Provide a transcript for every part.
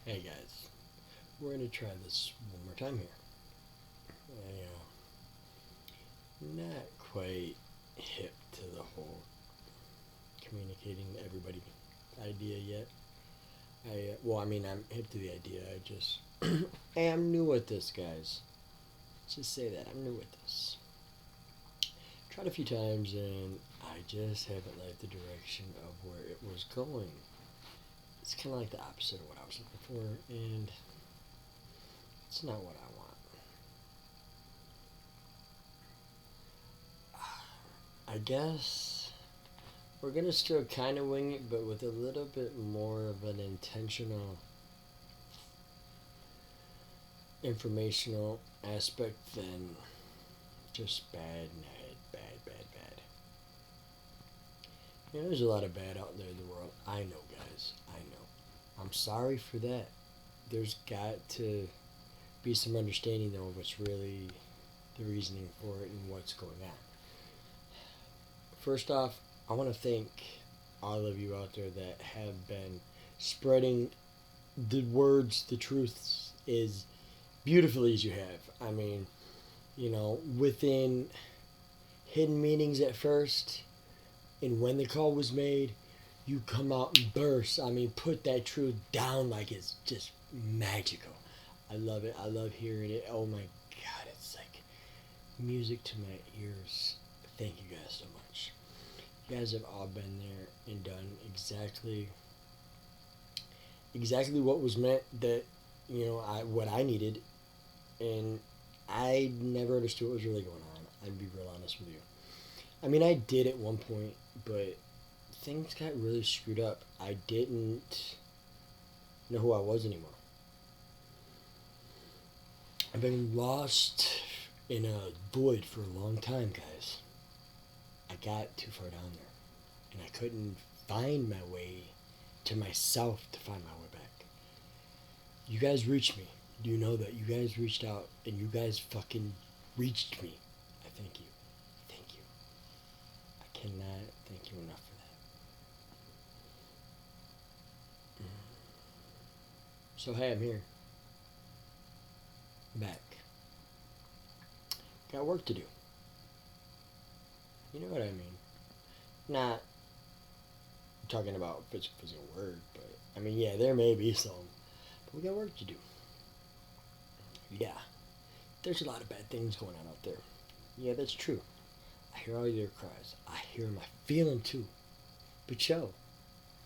Hey guys, we're gonna try this one more time here. Not quite hip to the whole communicating to everybody idea yet. I'm hip to the idea. I just, hey, I'm new at this, guys. Just say that I'm new at this. Tried a few times and I just haven't liked the direction of where it was going. It's kind of like the opposite of what I was looking for, and it's not what I want. I guess we're gonna still kind of wing it, but with a little bit more of an intentional, informational aspect than just bad and bad, bad, bad. There's a lot of bad out there in the world. I know, guys. I know. I'm sorry for that. There's got to be some understanding, though, of what's really the reasoning for it and what's going on. First off, I want to thank all of you out there that have been spreading the words, the truths, as beautifully as you have. I mean, within hidden meanings at first, and when the call was made, you come out and burst. I mean, put that truth down like it's just magical. I love it. I love hearing it. Oh my God, it's like music to my ears. Thank you guys so much. You guys have all been there and done exactly what was meant, that what I needed, and I never understood what was really going on. I'd be real honest with you. I mean, I did at one point, but things got really screwed up. I didn't know who I was anymore. I've been lost in a void for a long time, guys. I got too far down there, and I couldn't find my way to myself to find my way back. You guys reached me. Do you know that? You guys reached out, and you guys fucking reached me. I thank you. Thank you. I cannot thank you enough for that. So, hey, I'm here. Back. Got work to do. You know what I mean? Not talking about physical work, but I mean, yeah, there may be some, but we got work to do. Yeah, there's a lot of bad things going on out there. Yeah, that's true. I hear all your cries. I hear them. I feel them too. But yo,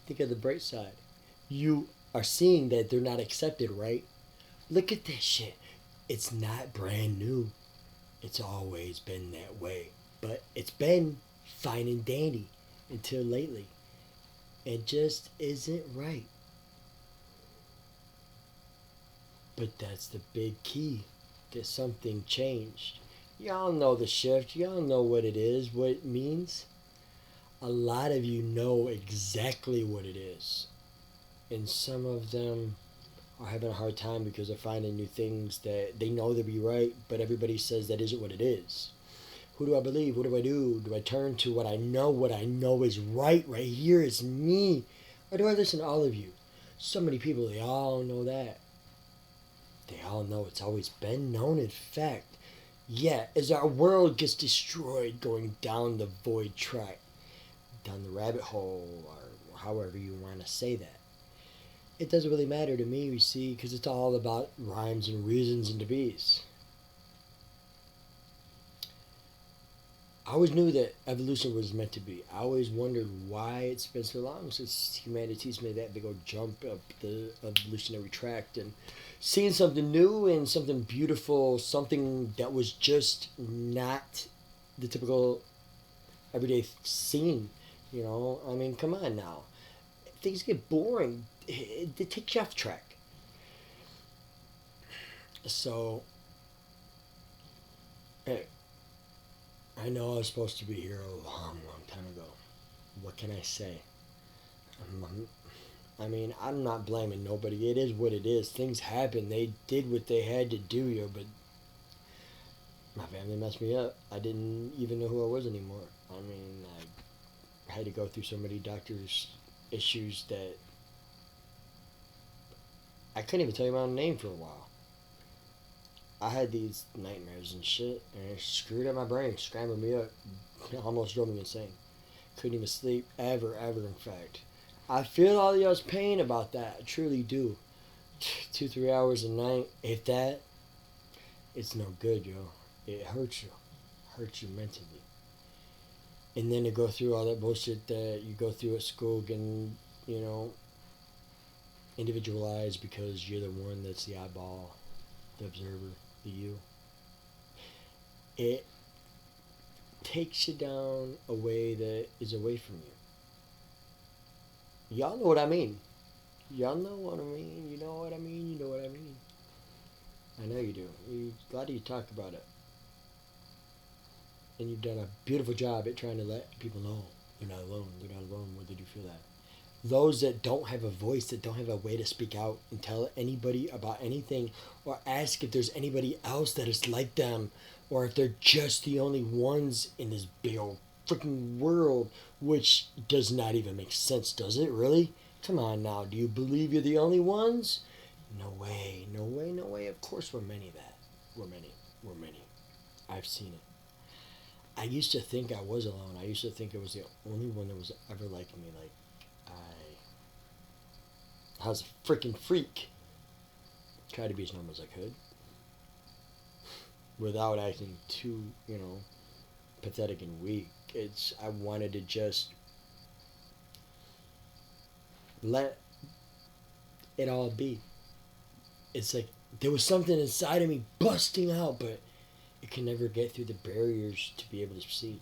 think of the bright side. You are seeing that they're not accepted, right? Look at this shit. It's not brand new. It's always been that way. But it's been fine and dandy until lately. It just isn't right. But that's the big key, that something changed. Y'all know the shift. Y'all know what it is, what it means. A lot of you know exactly what it is. And some of them are having a hard time because they're finding new things that they know to be right, but everybody says that isn't what it is. Who do I believe? What do I do? Do I turn to what I know? What I know is right here is me. Or do I listen to all of you? So many people, they all know that. They all know it's always been known, in fact. Yet, as our world gets destroyed going down the void track, down the rabbit hole, or however you want to say that, it doesn't really matter to me, you see, because it's all about rhymes and reasons and to be's. I always knew that evolution was meant to be. I always wondered why it's been so long since humanity's made that big old jump up the evolutionary track, and seeing something new and something beautiful, something that was just not the typical everyday scene. I mean, come on now. Things get boring. It takes you off track. So, hey, I know I was supposed to be here a long, long time ago. What can I say? I mean, I'm not blaming nobody. It is what it is. Things happen. They did what they had to do here, but my family messed me up. I didn't even know who I was anymore. I mean, I had to go through so many doctor's issues that, I couldn't even tell you my own name for a while. I had these nightmares and shit, and it screwed up my brain, scrambled me up, almost drove me insane. Couldn't even sleep ever, ever. In fact, I feel all y'all's pain about that. I truly do. 2, 3 hours a night, if that, it's no good, yo. It hurts you mentally. And then to go through all that bullshit that you go through at school, getting, you know, individualized because you're the one that's the eyeball, the observer, the you. It takes you down a way that is away from you. Y'all know what I mean. Y'all know what I mean. You know what I mean. You know what I mean. I know you do. A lot of you talk about it. And you've done a beautiful job at trying to let people know they're not alone. They're not alone. Where did you feel that? Those that don't have a voice, that don't have a way to speak out and tell anybody about anything, or ask if there's anybody else that is like them, or if they're just the only ones in this big old freaking world, which does not even make sense, does it really? Come on now, do you believe you're the only ones? No way, no way, no way. Of course we're many that. We're many. We're many. I've seen it. I used to think I was alone. I used to think I was the only one that was ever like me. Like, I was a freaking freak. Tried to be as normal as I could. Without acting too, pathetic and weak. I wanted to just let it all be. It's like there was something inside of me busting out, but it can never get through the barriers to be able to see.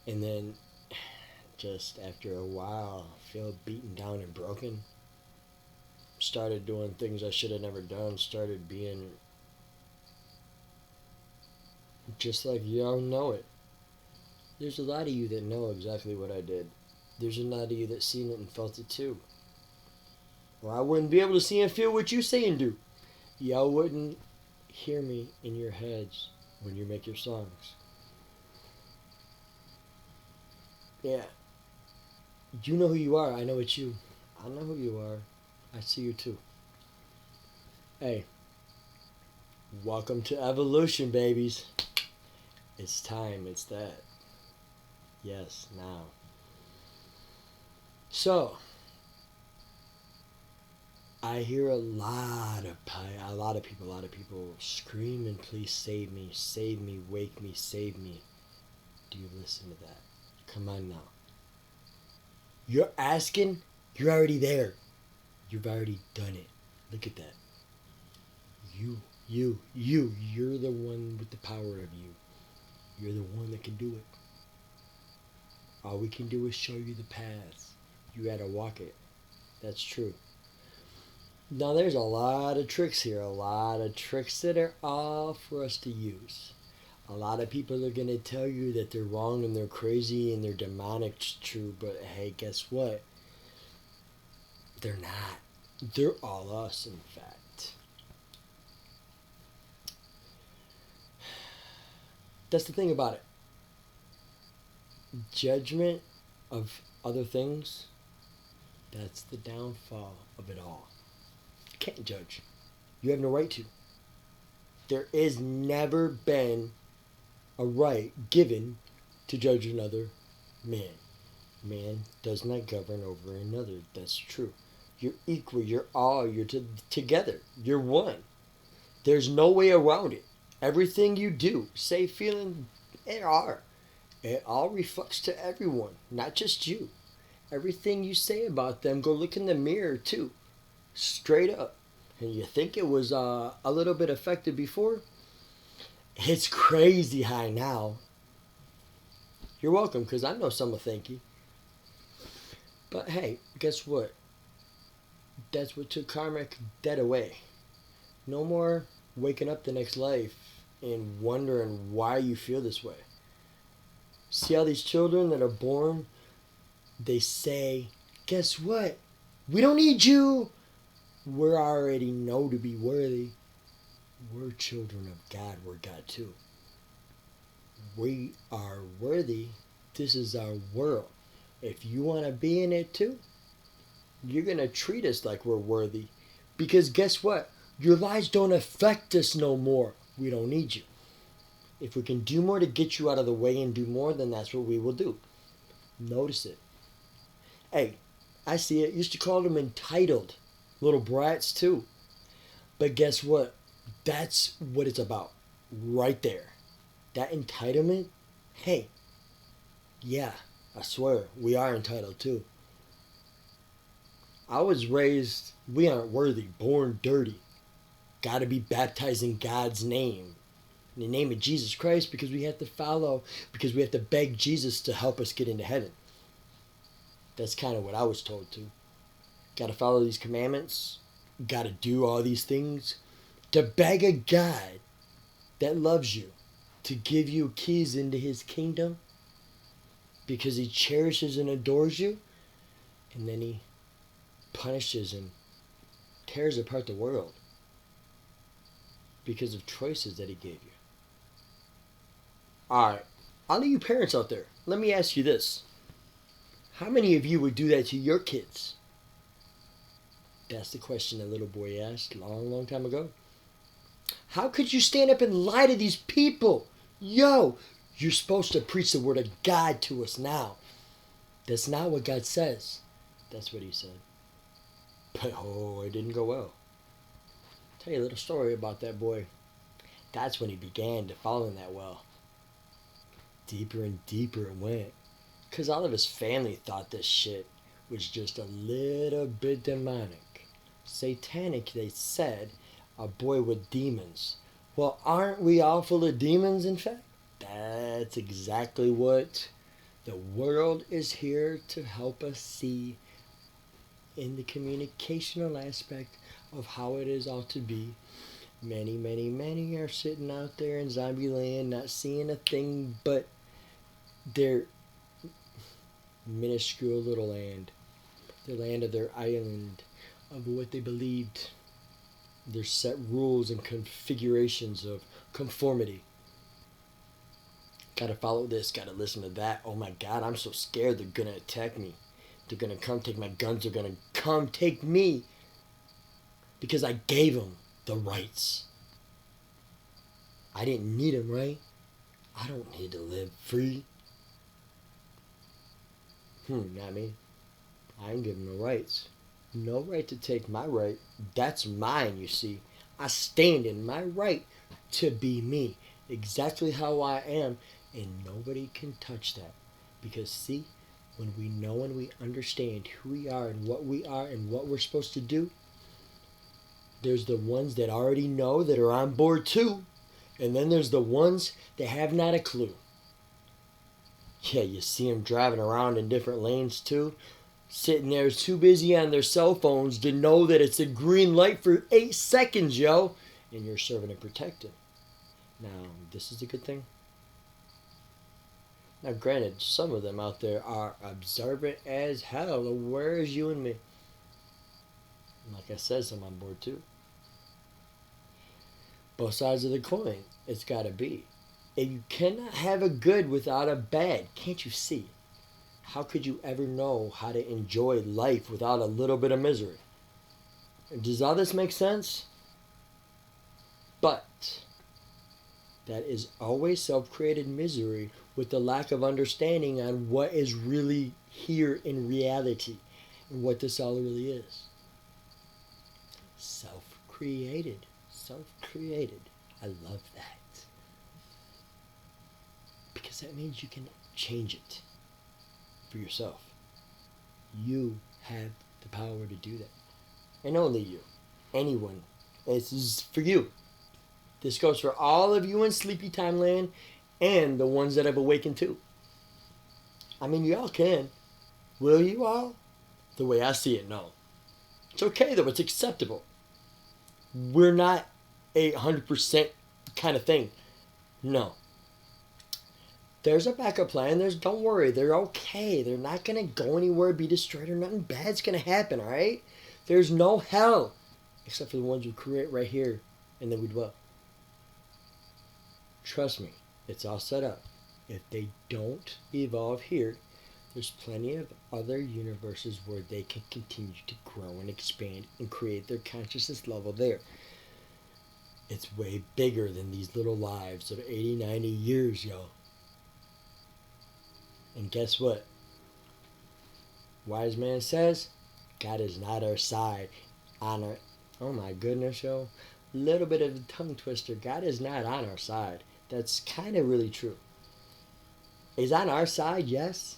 And then, just after a while, feel beaten down and broken. Started doing things I should have never done. Started being just like y'all know it. There's a lot of you that know exactly what I did. There's a lot of you that seen it and felt it too. Or I wouldn't be able to see and feel what you say and do. Y'all wouldn't hear me in your heads when you make your songs. Yeah. You know who you are. I know it's you. I know who you are. I see you too. Hey. Welcome to evolution, babies. It's time. It's that. Yes, now. So, I hear a lot of people screaming, please save me, wake me, save me. Do you listen to that? Come on now. You're asking, you're already there. You've already done it. Look at that. You're the one with the power of you. You're the one that can do it. All we can do is show you the path. You gotta walk it. That's true. Now there's a lot of tricks here, a lot of tricks that are all for us to use. A lot of people are going to tell you that they're wrong and they're crazy and they're demonic, it's true, but hey, guess what? They're not. They're all us, in fact. That's the thing about it. Judgment of other things, that's the downfall of it all. Can't judge. You have no right to. There is never been a right given to judge another man. Man does not govern over another. That's true. You're equal. You're all. You're together. You're one. There's no way around it. Everything you do, say, feeling, it all reflects to everyone, not just you. Everything you say about them, go look in the mirror too. Straight up. And you think it was a little bit affected before? It's crazy high now. You're welcome, because I know some will thank you. But hey, guess what? That's what took karmic debt away. No more waking up the next life and wondering why you feel this way. See all these children that are born? They say, guess what? We don't need you. We already know to be worthy. We're children of God. We're God too. We are worthy. This is our world. If you want to be in it too, you're going to treat us like we're worthy. Because guess what? Your lies don't affect us no more. We don't need you. If we can do more to get you out of the way and do more, then that's what we will do. Notice it. Hey, I see it. Used to call them entitled little brats too. But guess what? That's what it's about. Right there. That entitlement, hey, yeah, I swear, we are entitled too. I was raised, we aren't worthy, born dirty. Gotta be baptized in God's name. In the name of Jesus Christ, because we have to follow, because we have to beg Jesus to help us get into heaven. That's kind of what I was told to. Gotta follow these commandments. Gotta do all these things. To beg a God that loves you to give you keys into his kingdom because he cherishes and adores you, and then he punishes and tears apart the world because of choices that he gave you. Alright, all of you parents out there, let me ask you this. How many of you would do that to your kids? That's the question that little boy asked a long, long time ago. How could you stand up and lie to these people? Yo, you're supposed to preach the word of God to us now. That's not what God says. That's what he said. But oh, it didn't go well. I'll tell you a little story about that boy. That's when he began to fall in that well. Deeper and deeper it went. Because all of his family thought this shit was just a little bit demonic. Satanic, they said. A boy with demons. Well, aren't we all full of demons, in fact? That's exactly what the world is here to help us see in the communicational aspect of how it is all to be. Many, many, many are sitting out there in zombie land not seeing a thing but their minuscule little land. The land of their island, of what they believed. Their set rules and configurations of conformity. Gotta follow this, gotta listen to that. Oh my God, I'm so scared they're gonna attack me. They're gonna come take my guns, they're gonna come take me. Because I gave them the rights. I didn't need them, right? I don't need to live free. Not me. I ain't giving no rights. No right to take my right. That's mine, you see. I stand in my right to be me. Exactly how I am. And nobody can touch that. Because see, when we know and we understand who we are and what we're supposed to do, there's the ones that already know that are on board too. And then there's the ones that have not a clue. Yeah, you see them driving around in different lanes too. Sitting there too busy on their cell phones to know that it's a green light for 8 seconds, yo. And you're serving and protected. Now, this is a good thing. Now, granted, some of them out there are observant as hell. Where is you and me? Like I said, some on board too. Both sides of the coin, it's got to be. If you cannot have a good without a bad, can't you see? How could you ever know how to enjoy life without a little bit of misery? Does all this make sense? But that is always self-created misery with the lack of understanding on what is really here in reality and what this all really is. Self-created. Self-created. I love that. Because that means you can change it for yourself. You have the power to do that. And only you. Anyone. This is for you. This goes for all of you in Sleepy Time Land and the ones that have awakened too. I mean, y'all can. Will you all? The way I see it, no. It's okay though. It's acceptable. We're not a 100% kind of thing. No. There's a backup plan. Don't worry. They're okay. They're not going to go anywhere, be destroyed, or nothing bad's going to happen, all right? There's no hell. Except for the ones we create right here, and then we dwell. Trust me. It's all set up. If they don't evolve here, There's plenty of other universes where they can continue to grow and expand and create their consciousness level there. It's way bigger than these little lives of 80, 90 years, yo. And guess what? Wise man says, God is not our side. On our, oh my goodness, yo. Little bit of a tongue twister. God is not on our side. That's kind of really true. Is on our side, yes.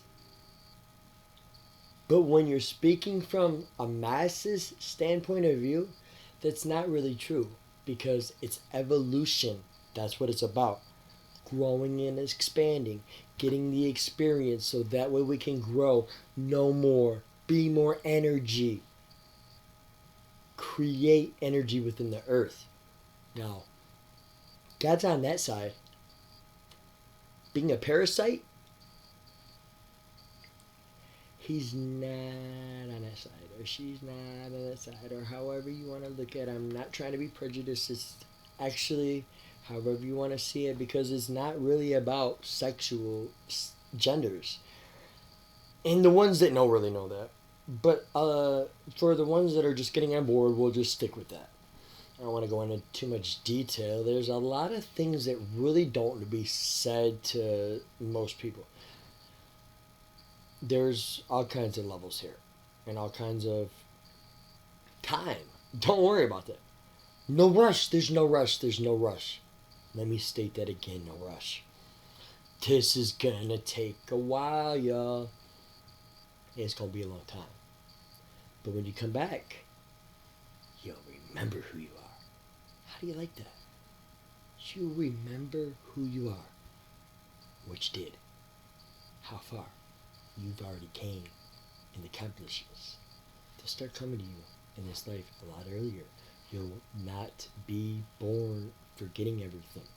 But when you're speaking from a masses standpoint of view, that's not really true because it's evolution. That's what it's about. Growing and expanding, getting the experience so that way we can grow, know more, be more energy, create energy within the earth. Now, God's on that side. Being a parasite, he's not on that side, or she's not on that side, or however you want to look at it. I'm not trying to be prejudiced. It's actually however you want to see it, because it's not really about sexual genders. And the ones that know really know that. But for the ones that are just getting on board, we'll just stick with that. I don't want to go into too much detail. There's a lot of things that really don't be said to most people. There's all kinds of levels here and all kinds of time. Don't worry about that. No rush. There's no rush. There's no rush. Let me state that again. No rush. This is gonna take a while, y'all. It's gonna be a long time. But when you come back, you'll remember who you are. How do you like that? You remember who you are. Which did. How far you've already came in the accomplishments. They'll start coming to you in this life a lot earlier. You'll not be born forgetting everything.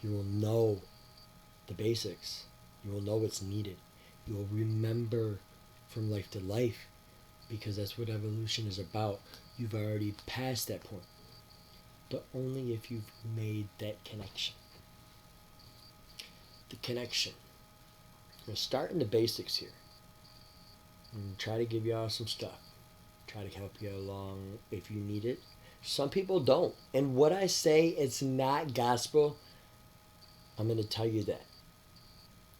You will know the basics. You will know what's needed. You will remember from life to life, because that's what evolution is about. You've already passed that point, but only if you've made that connection. The connection. I'm going to start in the basics here and try to give y'all some stuff. Try to help you along if you need it. Some people don't. And what I say, it's not gospel. I'm going to tell you that.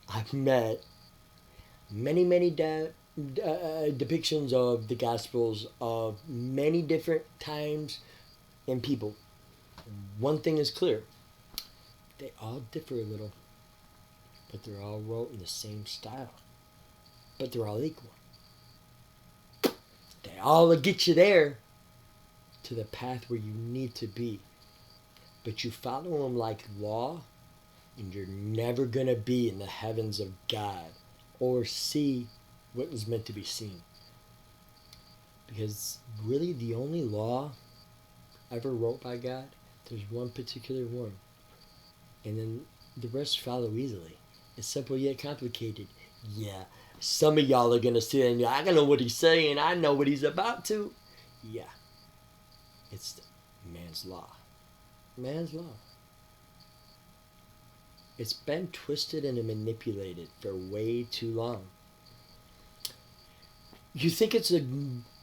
I've met many depictions of the Gospels of many different times and people. One thing is clear. They all differ a little, but they're all wrote in the same style. But they're all equal. They all get you there to the path where you need to be. But you follow them like law, and you're never going to be in the heavens of God or see what is meant to be seen. Because really the only law ever wrote by God, there's one particular one. And then the rest follow easily. It's simple yet complicated. Yeah, some of y'all are going to say, I don't know what he's saying. I know what he's about to. Yeah, it's man's law. Man's law. It's been twisted and manipulated for way too long. You think it's a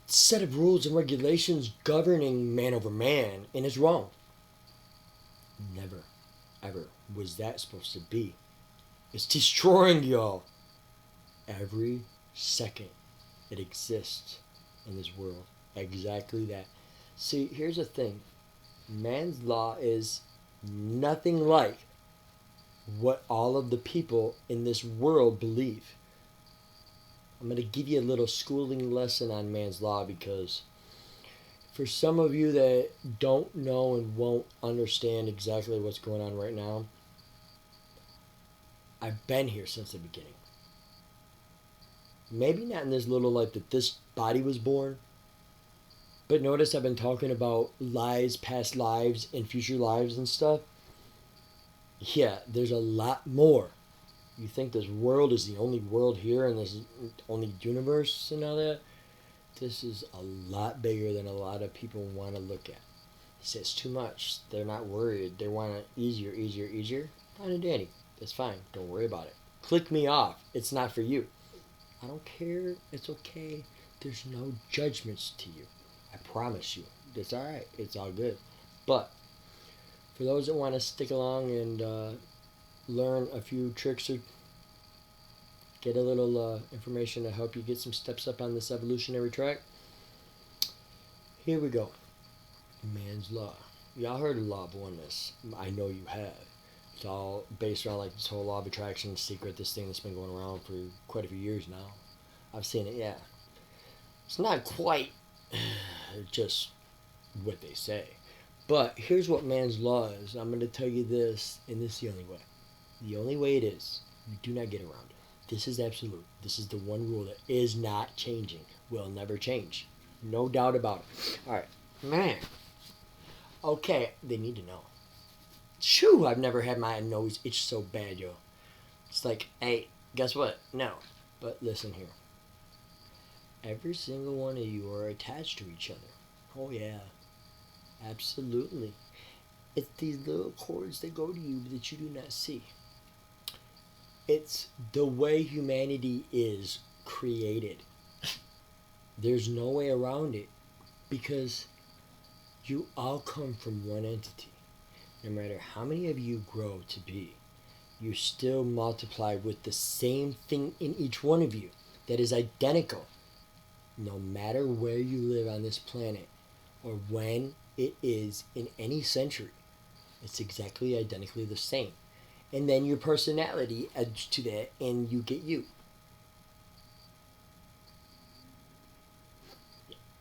set of rules and regulations governing man over man, and it's wrong. Never, ever was that supposed to be. It's destroying y'all. Every second it exists in this world. Exactly that. See, here's the thing. Man's law is nothing like what all of the people in this world believe. I'm going to give you a little schooling lesson on man's law, because for some of you that don't know and won't understand exactly what's going on right now, I've been here since the beginning. Maybe not in this little life that this body was born, but notice I've been talking about lives, past lives, and future lives and stuff. Yeah, there's a lot more. You think this world is the only world here and this only universe and all that? This is a lot bigger than a lot of people want to look at. Say it's too much. They're not worried. They want it easier. Fine and dandy. That's fine. Don't worry about it. Click me off. It's not for you. I don't care. It's okay. There's no judgments to you. I promise you. It's all right. It's all good. But for those that want to stick along and learn a few tricks or get a little information to help you get some steps up on this evolutionary track, here we go. Man's law. Y'all heard of law of oneness. I know you have. It's all based around like this whole law of attraction secret, this thing that's been going around for quite a few years now. I've seen it, yeah. It's not quite just what they say. But here's what man's law is. I'm going to tell you this, and this is the only way. The only way it is. You do not get around it. This is absolute. This is the one rule that is not changing. Will never change. No doubt about it. All right. Man. Okay, they need to know. Shoo, I've never had my nose itch so bad, yo. It's like, hey, guess what? No. But listen here. Every single one of you are attached to each other. Oh, yeah. Absolutely. It's these little cords that go to you that you do not see. It's the way humanity is created. There's no way around it because you all come from one entity. No matter how many of you grow to be, you still multiply with the same thing in each one of you that is identical. No matter where you live on this planet or when it is in any century, it's exactly identically the same. And then your personality adds to that and you get you.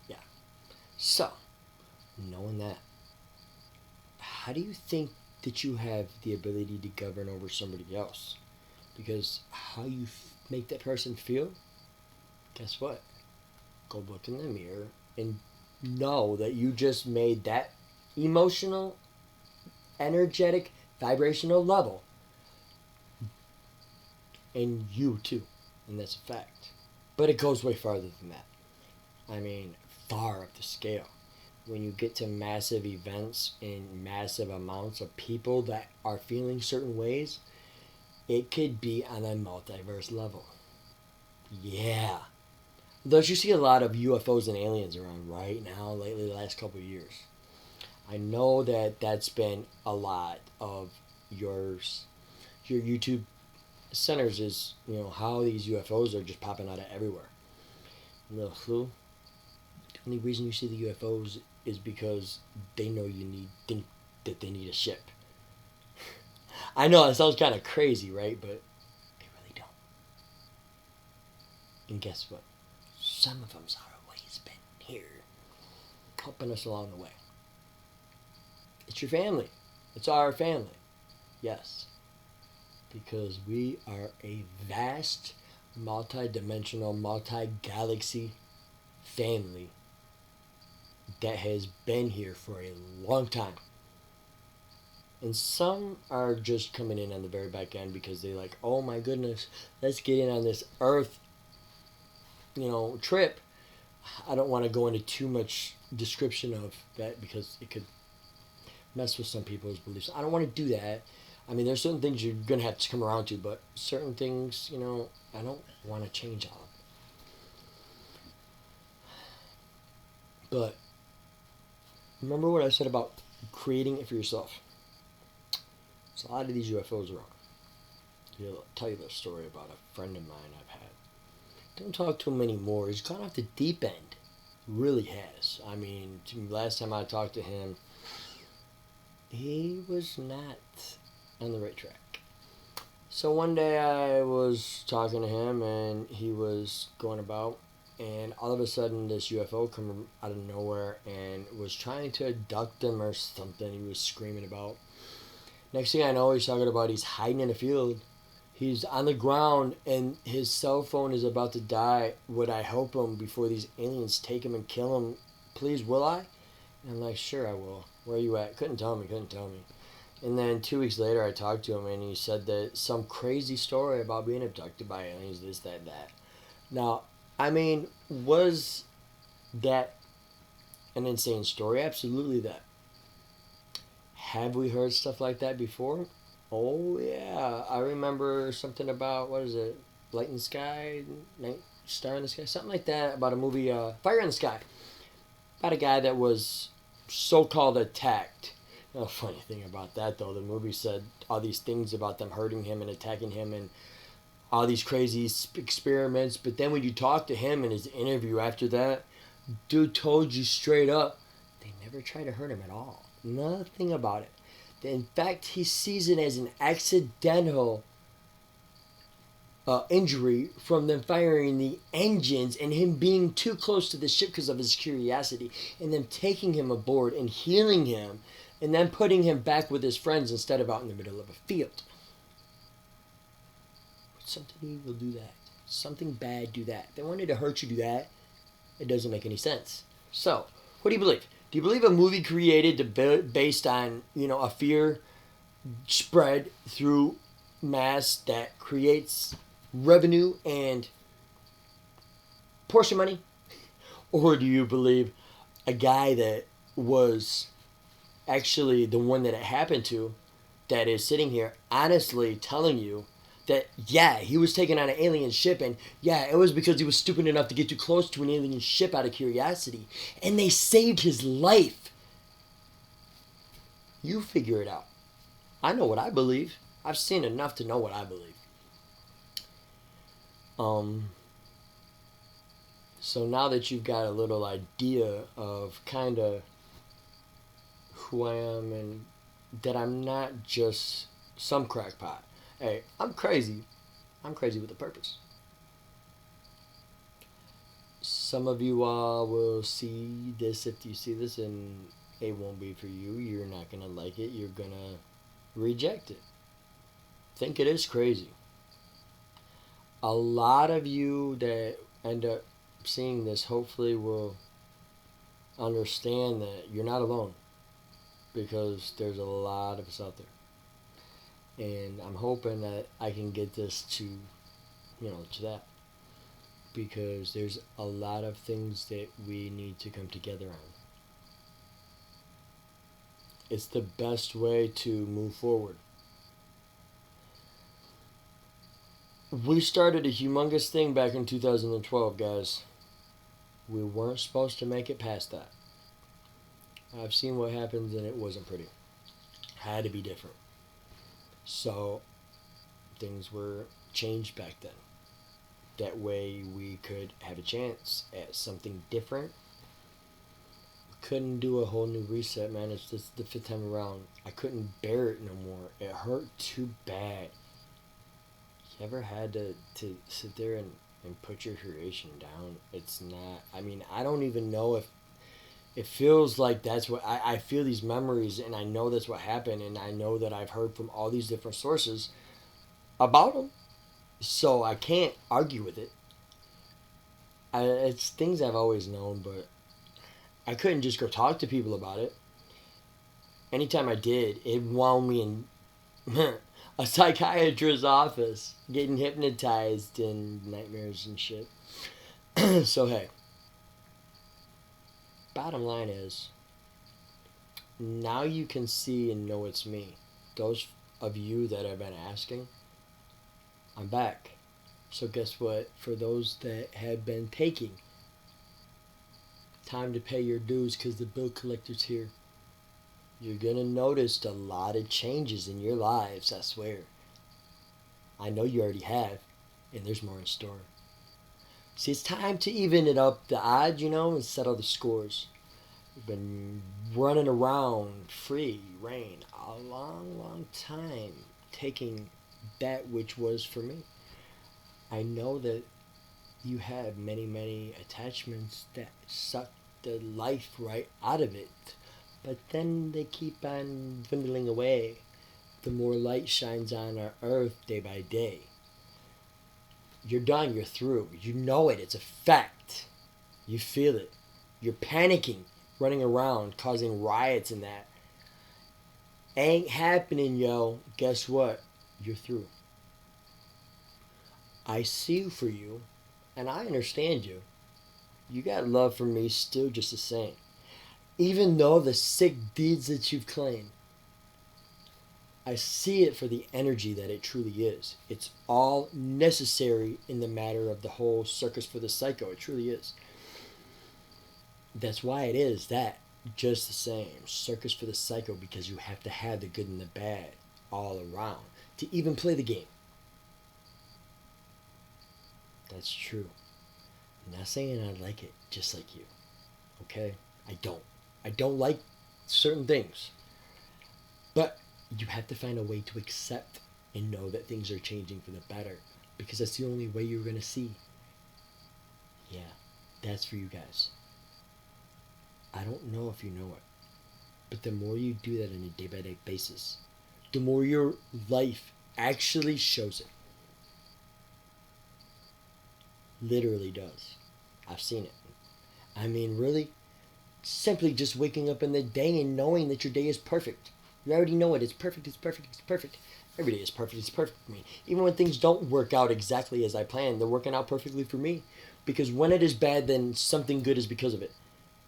Yeah. So, knowing that, how do you think that you have the ability to govern over somebody else? Because how you make that person feel, guess what? Go look in the mirror and know that you just made that emotional, energetic, vibrational level. And you too. And that's a fact. But it goes way farther than that. I mean, far up the scale. When you get to massive events in massive amounts of people that are feeling certain ways, it could be on a multiverse level. Yeah. Don't you see a lot of UFOs and aliens around right now, lately, the last couple of years? I know that that's been a lot of your YouTube centers is, how these UFOs are just popping out of everywhere. Little clue. The only reason you see the UFOs is because they know think that they need a ship. I know it sounds kind of crazy, right? But they really don't. And guess what? Some of them's always been here, helping us along the way. It's your family. It's our family. Yes. Because we are a vast, multi-dimensional, multi-galaxy family that has been here for a long time. And some are just coming in on the very back end because they're like, oh my goodness, let's get in on this Earth, trip. I don't want to go into too much description of that because it could mess with some people's beliefs. I don't want to do that. I mean, there's certain things you're going to have to come around to, but certain things, I don't want to change all of it. But remember what I said about creating it for yourself. There's a lot of these UFOs around. I'll tell you the story about a friend of mine I've had. Don't talk to him anymore. He's gone off the deep end. Really has. I mean, last time I talked to him, he was not on the right track. So one day I was talking to him and he was going about, and all of a sudden this UFO came out of nowhere and was trying to abduct him or something. He was screaming about. Next thing I know, he's talking about he's hiding in a field. He's on the ground and his cell phone is about to die. Would I help him before these aliens take him and kill him? Please, will I? And I'm like, sure I will. Where are you at? Couldn't tell me. And then 2 weeks later, I talked to him, and he said that some crazy story about being abducted by aliens, this, that, that. Now, I mean, was that an insane story? Absolutely that. Have we heard stuff like that before? Oh, yeah. I remember something about, what is it, Light in the Sky? Star in the Sky, something like that, about a movie, Fire in the Sky, about a guy that was so-called attacked. The funny thing about that, though, the movie said all these things about them hurting him and attacking him and all these crazy experiments. But then when you talk to him in his interview after that, dude told you straight up, they never tried to hurt him at all. Nothing about it. In fact, he sees it as an accidental injury from them firing the engines and him being too close to the ship because of his curiosity, and them taking him aboard and healing him and then putting him back with his friends instead of out in the middle of a field. Something evil, do that. Something bad, do that. They wanted to hurt you, do that. It doesn't make any sense. So, what do you believe? Do you believe a movie created based on, a fear spread through mass that creates revenue and portion money? Or do you believe a guy that was actually the one that it happened to, that is sitting here honestly telling you that, yeah, he was taken on an alien ship, and yeah, it was because he was stupid enough to get too close to an alien ship out of curiosity, and they saved his life? You figure it out. I know what I believe. I've seen enough to know what I believe. So now that you've got a little idea of kind of who I am, and that I'm not just some crackpot. Hey, I'm crazy. I'm crazy with a purpose. Some of you all will see this. If you see this and it won't be for you, you're not going to like it. You're going to reject it. Think it is crazy. A lot of you that end up seeing this hopefully will understand that you're not alone, because there's a lot of us out there. And I'm hoping that I can get this to that, because there's a lot of things that we need to come together on. It's the best way to move forward. We started a humongous thing back in 2012, guys. We weren't supposed to make it past that. I've seen what happens, and it wasn't pretty. Had to be different. So things were changed back then. That way we could have a chance at something different. We couldn't do a whole new reset, man. It's just the fifth time around. I couldn't bear it no more. It hurt too bad. You ever had to sit there and put your creation down? It's not, I don't even know if it feels like that's what I feel, these memories, and I know that's what happened, and I know that I've heard from all these different sources about them, so I can't argue with it. It's things I've always known, but I couldn't just go talk to people about it. Anytime I did, it wound me in a psychiatrist's office, getting hypnotized and nightmares and shit. So hey, bottom line is, now you can see and know it's me. Those of you that have been asking, I'm back. So guess what? For those that have been taking, time to pay your dues, because the bill collector's here. You're going to notice a lot of changes in your lives, I swear. I know you already have, and there's more in store. See, it's time to even it up the odds, and settle the scores. We've been running around free reign a long, long time, taking that which was for me. I know that you have many, many attachments that suck the life right out of it, but then they keep on dwindling away. The more light shines on our earth day by day. You're done, you're through. You know it, it's a fact. You feel it. You're panicking, running around, causing riots and that. Ain't happening, yo. Guess what? You're through. I see for you, and I understand you. You got love for me still just the same. Even though the sick deeds that you've claimed, I see it for the energy that it truly is. It's all necessary in the matter of the whole circus for the psycho. It truly is. That's why it is that. Just the same. Circus for the psycho, because you have to have the good and the bad all around to even play the game. That's true. I'm not saying I like it just like you. Okay? I don't. I don't like certain things. But you have to find a way to accept and know that things are changing for the better, because that's the only way you're going to see. Yeah, that's for you guys. I don't know if you know it, but the more you do that on a day by day basis, the more your life actually shows it. Literally does. I've seen it. I mean, really, simply just waking up in the day and knowing that your day is perfect. You already know it. It's perfect. It's perfect. It's perfect. Every day is perfect. It's perfect for me. Even when things don't work out exactly as I planned, they're working out perfectly for me. Because when it is bad, then something good is because of it.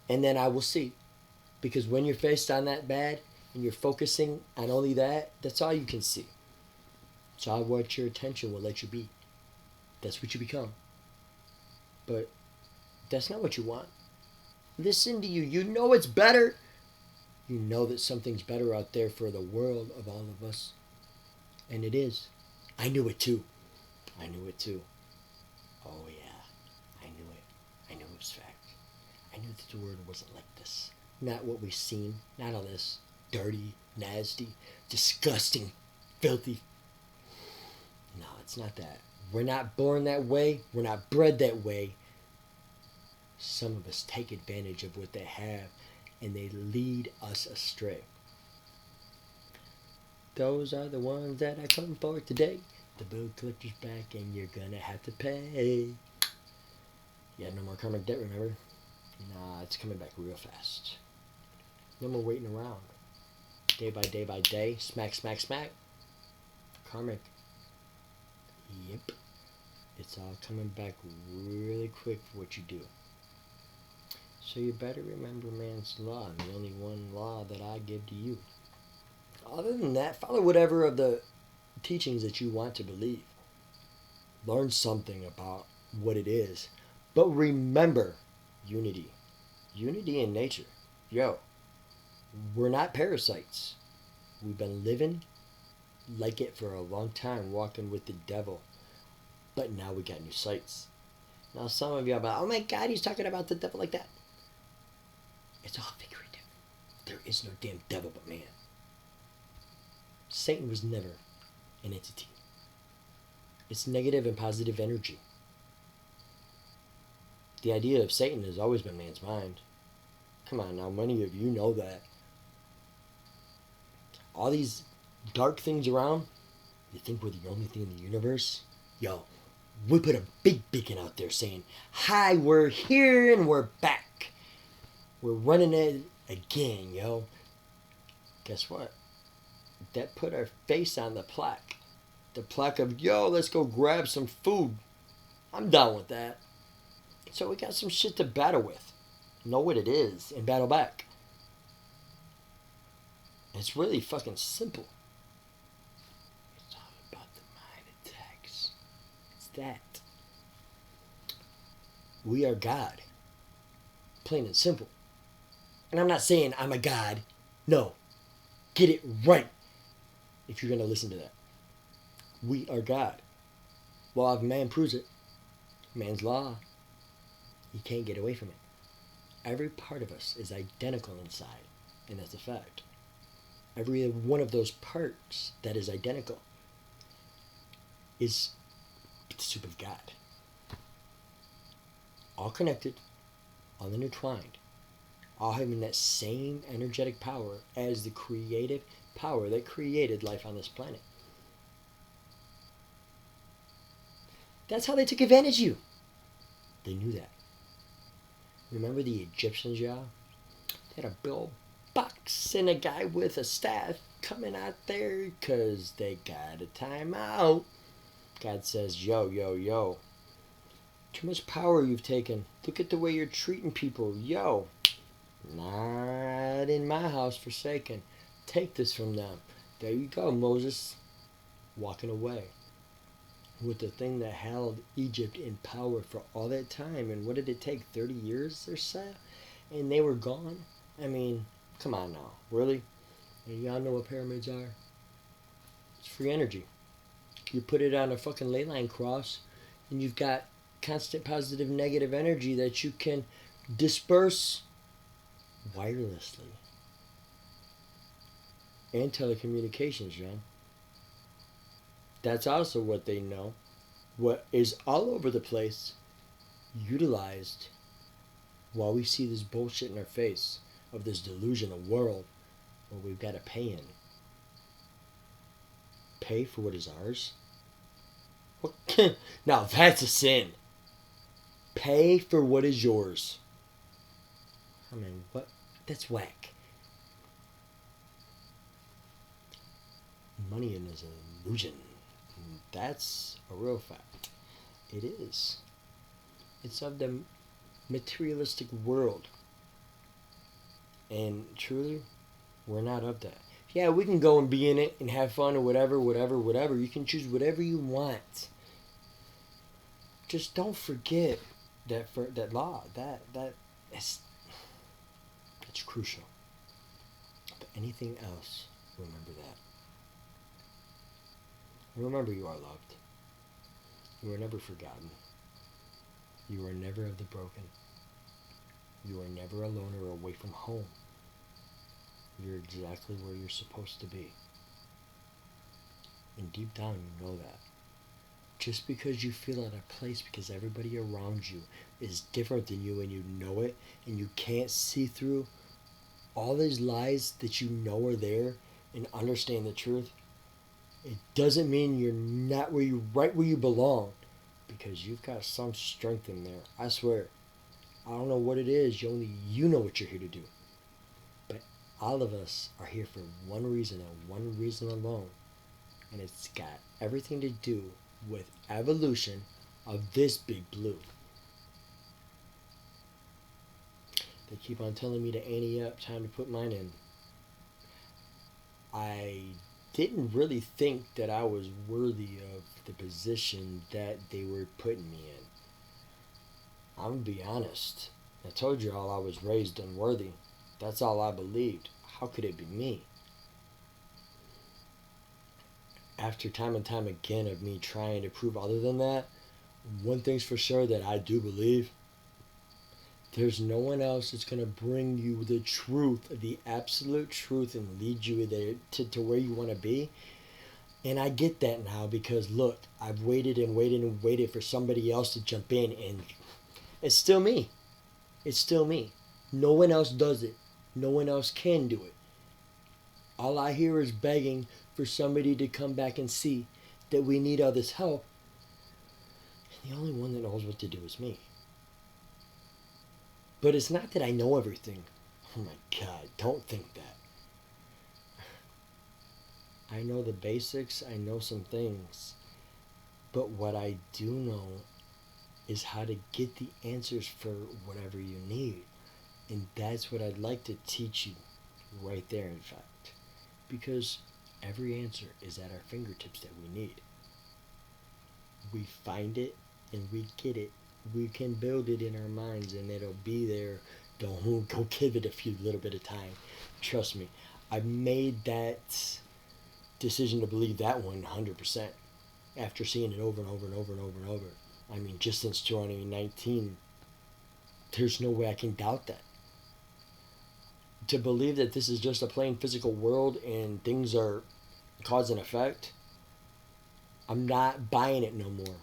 And then I will see. Because when you're faced on that bad and you're focusing on only that, that's all you can see. It's all what your attention will let you be. That's what you become. But that's not what you want. Listen to you. You know it's better. You know that something's better out there for the world of all of us. And it is. I knew it too. I knew it too. Oh yeah. I knew it. I knew it was fact. I knew that the world wasn't like this. Not what we've seen. Not all this dirty, nasty, disgusting, filthy. No, it's not that. We're not born that way. We're not bred that way. Some of us take advantage of what they have, and they lead us astray. Those are the ones that I come for today. The bill collector's back, and you're gonna have to pay. Yeah, no more karmic debt, remember? Nah, it's coming back real fast. No more waiting around. Day by day by day. Smack, smack, smack. Karmic. Yep. It's all coming back really quick for what you do. So you better remember man's law, and the only one law that I give to you. Other than that, follow whatever of the teachings that you want to believe. Learn something about what it is. But remember unity. Unity in nature. Yo, we're not parasites. We've been living like it for a long time, walking with the devil. But now we got new sights. Now some of you are like, oh my God, he's talking about the devil like that. It's all figurative. There is no damn devil but man. Satan was never an entity. It's negative and positive energy. The idea of Satan has always been man's mind. Come on now, many of you know that. All these dark things around, you think we're the only thing in the universe? Yo, we put a big beacon out there saying, hi, we're here and we're back. We're running it again, yo. Guess what? That put our face on the plaque. The plaque of, yo, let's go grab some food. I'm down with that. So we got some shit to battle with. Know what it is and battle back. It's really fucking simple. It's all about the mind attacks. It's that. We are God. Plain and simple. And I'm not saying I'm a God. No. Get it right if you're going to listen to that. We are God. Law of man proves it. Man's law. You can't get away from it. Every part of us is identical inside, and that's a fact. Every one of those parts that is identical is the soup of God. All connected, all intertwined, all having that same energetic power as the creative power that created life on this planet. That's how they took advantage of you. They knew that. Remember the Egyptians, y'all? They had a big old box and a guy with a staff coming out there because they got a timeout. God says, yo, yo, yo. Too much power you've taken. Look at the way you're treating people. Yo. Not in my house, forsaken. Take this from them. There you go, Moses, walking away with the thing that held Egypt in power for all that time. And what did it take? 30 years or so? And they were gone? I mean, come on now. Really? And y'all know what pyramids are? It's free energy. You put it on a fucking ley line cross, and you've got constant positive negative energy that you can disperse wirelessly. And telecommunications, John. That's also what they know. What is all over the place, utilized while we see this bullshit in our face of this delusional world where we've got to pay in. Pay for what is ours? Now that's a sin. Pay for what is yours. I mean, what? That's whack. Money is an illusion. That's a real fact. It is. It's of the materialistic world. And truly, we're not of that. Yeah, we can go and be in it and have fun or whatever. You can choose whatever you want. Just don't forget that law. That's crucial. But anything else, remember that. Remember you are loved. You are never forgotten. You are never of the broken. You are never alone or away from home. You're exactly where you're supposed to be. And deep down you know that. Just because you feel out of place because everybody around you is different than you and you know it and you can't see through all these lies that you know are there and understand the truth, it doesn't mean you're not right where you belong, because you've got some strength in there. I swear. I don't know what it is. Only you know what you're here to do. But all of us are here for one reason and one reason alone. And it's got everything to do with evolution of this big blue. They keep on telling me to ante up, time to put mine in. I didn't really think that I was worthy of the position that they were putting me in. I'm going to be honest. I told you all I was raised unworthy. That's all I believed. How could it be me? After time and time again of me trying to prove other than that, one thing's for sure that I do believe. There's no one else that's going to bring you the truth, the absolute truth, and lead you there to where you want to be. And I get that now because, look, I've waited and waited and waited for somebody else to jump in, and it's still me. It's still me. No one else does it. No one else can do it. All I hear is begging for somebody to come back and see that we need all this help. And the only one that knows what to do is me. But it's not that I know everything. Oh my God, don't think that. I know the basics, I know some things. But what I do know is how to get the answers for whatever you need. And that's what I'd like to teach you right there, in fact. Because every answer is at our fingertips that we need. We find it and we get it. We can build it in our minds and it'll be there. Don't go give it a few little bit of time. Trust me, I made that decision to believe that 100% after seeing it over and over and over and over and over. I mean, just since 2019, there's no way I can doubt that. To believe that this is just a plain physical world and things are cause and effect, I'm not buying it no more.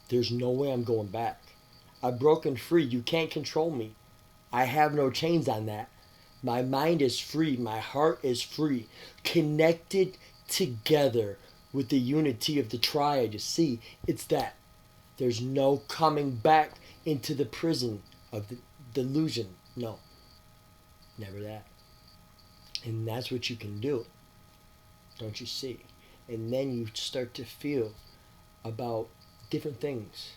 There's no way I'm going back. I've broken free. You can't control me. I have no chains on that. My mind is free. My heart is free. Connected together with the unity of the triad. You see, it's that. There's no coming back into the prison of the delusion. No. Never that. And that's what you can do. Don't you see? And then you start to feel about different things.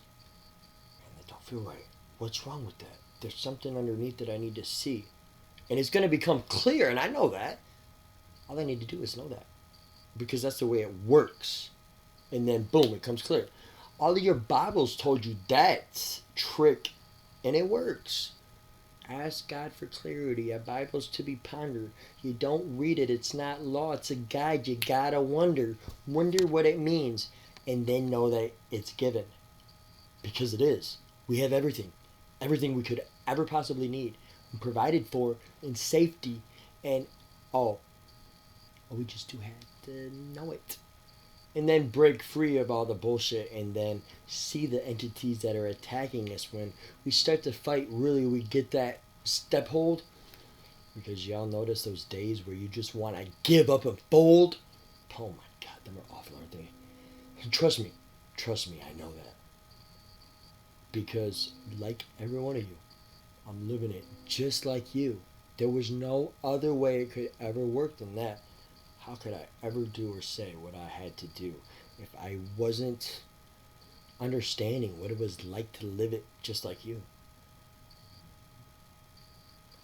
And that don't feel right. What's wrong with that? There's something underneath that I need to see. And it's going to become clear, and I know that. All I need to do is know that. because that's the way it works. And then boom, it comes clear. All of your Bibles told you that trick, and it works. Ask God for clarity. A Bible's to be pondered. You don't read it. It's not law. It's a guide. You gotta wonder. Wonder what it means. And then know that it's given. Because it is. We have everything. Everything we could ever possibly need. And provided for in safety. And we just do have to know it. And then break free of all the bullshit and then see the entities that are attacking us. When we start to fight, really we get that step hold, because y'all notice those days where you just want to give up and fold. Oh my God, them are awful, aren't they? Trust me, I know that, because like every one of you, I'm living it just like you. There was no other way it could ever work than that. How could I ever do or say what I had to do if I wasn't understanding what it was like to live it just like you?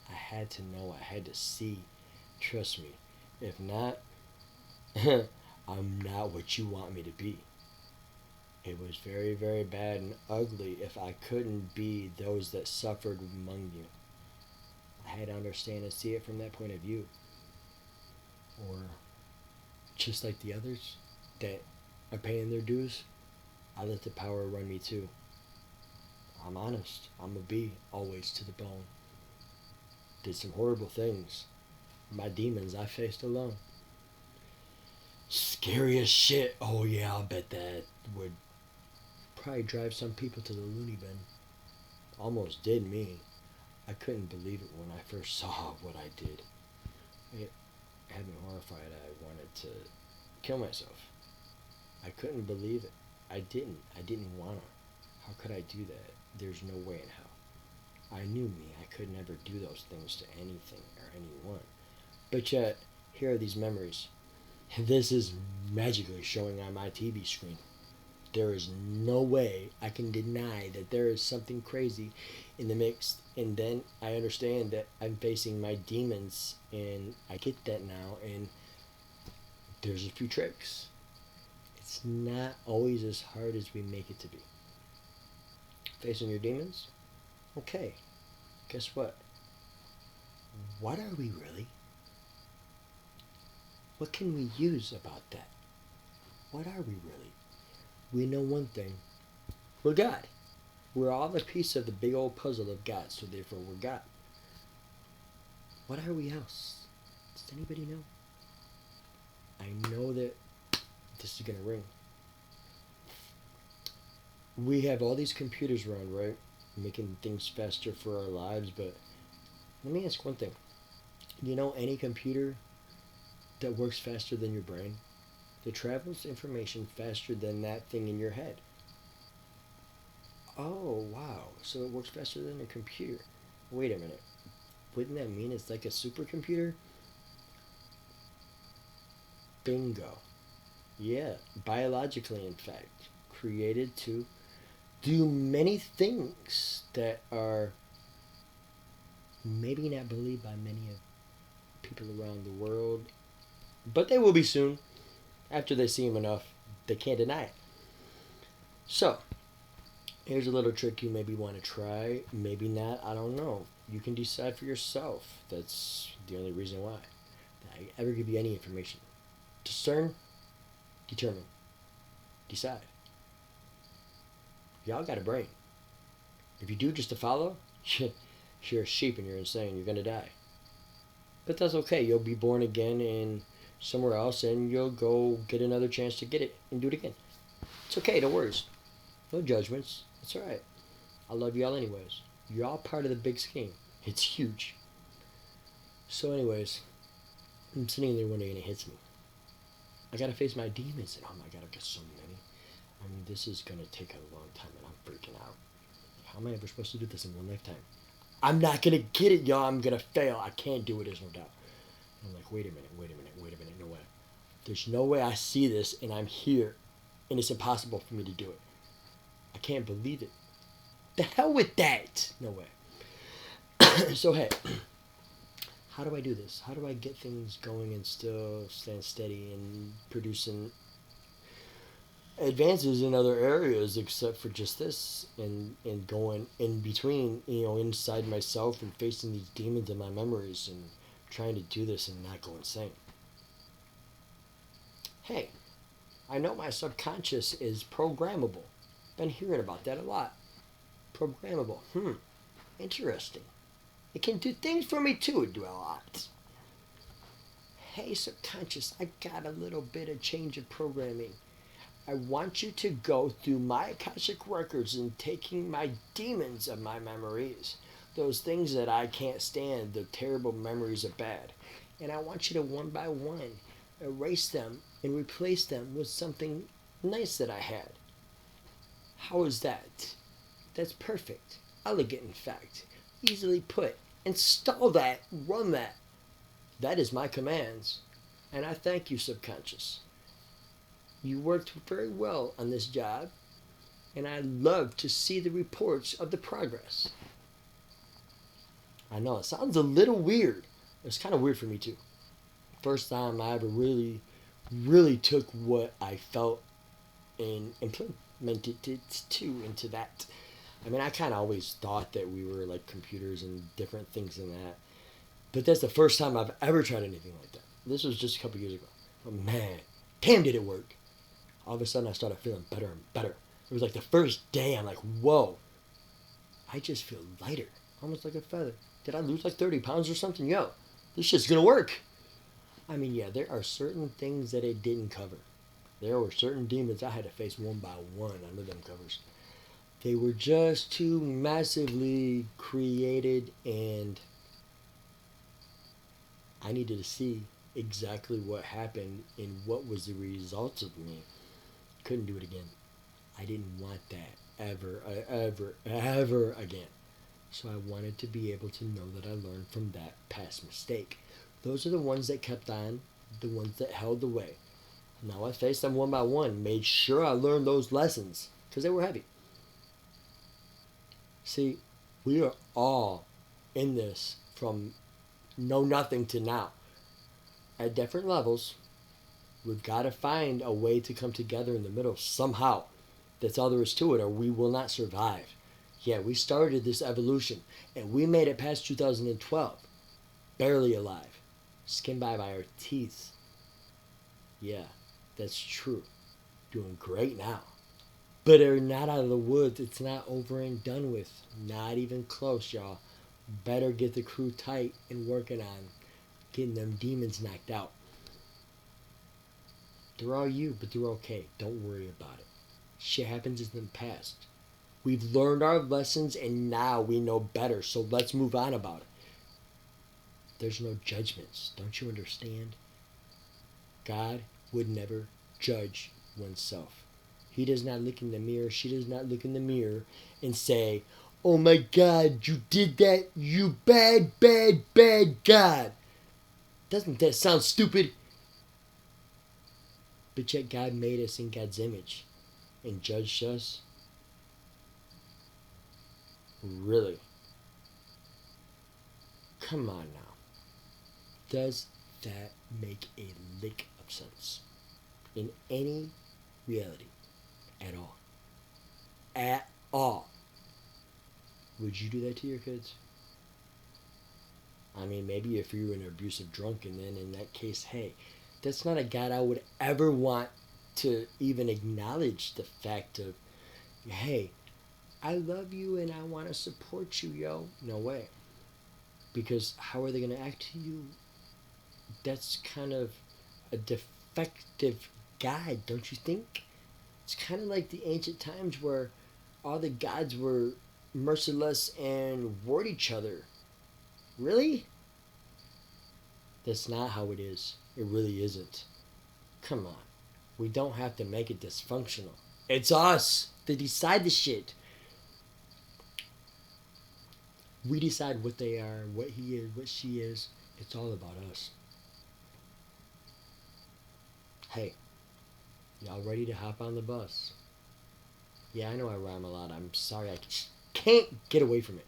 I had to know, I had to see. Trust me. If not, I'm not what you want me to be. It was very, very bad and ugly if I couldn't be those that suffered among you. I had to understand and see it from that point of view. Or just like the others that are paying their dues, I let the power run me too. I'm honest. I'm a B, always to the bone. Did some horrible things. My demons I faced alone. Scary as shit. Oh yeah, I'll bet that would probably drive some people to the loony bin. Almost did me. I couldn't believe it when I first saw what I did. It had me horrified. I wanted to kill myself. I couldn't believe it. I didn't wanna. How could I do that? There's no way in hell. I knew me. I could never do those things to anything or anyone. But yet, here are these memories. This is magically showing on my TV screen. There is no way I can deny that there is something crazy in the mix. And then I understand that I'm facing my demons, and I get that now. And there's a few tricks. It's not always as hard as we make it to be. Facing your demons? Okay. Guess what? What are we really? What can we use about that? What are we really? We know one thing. We're God. We're all a piece of the big old puzzle of God, so therefore we're God. What are we else? Does anybody know? I know that this is going to ring. We have all these computers around, right? Making things faster for our lives, but let me ask one thing. You know any computer that works faster than your brain? That travels information faster than that thing in your head. Oh, wow. So it works faster than a computer. Wait a minute. Wouldn't that mean it's like a supercomputer? Bingo. Yeah, biologically, in fact, created to do many things that are maybe not believed by many of people around the world, but they will be soon. After they see him enough, they can't deny it. So, here's a little trick you maybe want to try, maybe not, I don't know. You can decide for yourself. That's the only reason why I ever give you any information. Discern, determine, decide. Y'all got a brain. If you do just to follow, you're a sheep and you're insane. You're going to die. But that's okay. You'll be born again in somewhere else, and you'll go get another chance to get it and do it again. It's okay. No worries. No judgments. It's all right. I love y'all anyways. You're all part of the big scheme. It's huge. So anyways, I'm sitting there one day and it hits me. I got to face my demons, and oh my God, I've got so many. I mean, this is going to take a long time, and I'm freaking out. How am I ever supposed to do this in one lifetime? I'm not going to get it, y'all. I'm going to fail. I can't do it, there's no doubt. And I'm like, wait a minute, no way. There's no way I see this, and I'm here, and it's impossible for me to do it. I can't believe it. The hell with that. No way. So, hey, how do I do this? How do I get things going and still stand steady and producing advances in other areas except for just this and going in between, inside myself and facing these demons in my memories and trying to do this and not go insane. Hey, I know my subconscious is programmable. Been hearing about that a lot. Programmable. Interesting. It can do things for me too, do a lot. Hey, subconscious, I got a little bit of change of programming. I want you to go through my Akashic records and taking my demons of my memories, those things that I can't stand, the terrible memories of bad. And I want you to one by one erase them and replace them with something nice that I had. How is that? That's perfect. Elegant, in fact. Easily put. Install that. Run that. That is my commands. And I thank you, subconscious. You worked very well on this job, and I love to see the reports of the progress. I know it sounds a little weird. It's kind of weird for me too. First time I ever really, really took what I felt and implemented it into that. I mean, I kind of always thought that we were like computers and different things in that. But that's the first time I've ever tried anything like that. This was just a couple years ago. But man, damn did it work. All of a sudden I started feeling better and better. It was like the first day I'm like, whoa, I just feel lighter. Almost like a feather. Did I lose like 30 pounds or something? Yo, this shit's gonna work. I mean, yeah, there are certain things that it didn't cover. There were certain demons I had to face one by one under them covers. They were just too massively created, and I needed to see exactly what happened and what was the result of me. Couldn't do it again. I didn't want that ever again. So I wanted to be able to know that I learned from that past mistake. Those are the ones that kept on, the ones that held the way. Now I faced them one by one, made sure I learned those lessons, because they were heavy. See, we are all in this from know nothing to now. At different levels, we've got to find a way to come together in the middle somehow. That's all there is to it, or we will not survive. Yeah, we started this evolution, and we made it past 2012. Barely alive. Skinned by our teeth. Yeah, that's true. Doing great now. But they're not out of the woods. It's not over and done with. Not even close, y'all. Better get the crew tight and working on getting them demons knocked out. They're all you, but they're okay. Don't worry about it. Shit happens in the past. We've learned our lessons and now we know better, so let's move on about it. There's no judgments. Don't you understand? God would never judge oneself. He does not look in the mirror. She does not look in the mirror and say, oh my God, you did that, you bad, bad, bad God. Doesn't that sound stupid? But yet God made us in God's image and judged us. Really? Come on now. Does that make a lick of sense? In any reality? At all? At all? Would you do that to your kids? I mean, maybe if you're an abusive drunk, and then in that case, hey, that's not a God I would ever want to even acknowledge the fact of, hey, I love you and I want to support you, yo. No way. Because how are they going to act to you? That's kind of a defective God, don't you think? It's kind of like the ancient times where all the gods were merciless and warred each other. Really? That's not how it is. It really isn't. Come on. We don't have to make it dysfunctional. It's us that decide the shit. We decide what they are, what he is, what she is. It's all about us. Hey, y'all ready to hop on the bus? Yeah, I know I rhyme a lot. I'm sorry. I can't get away from it.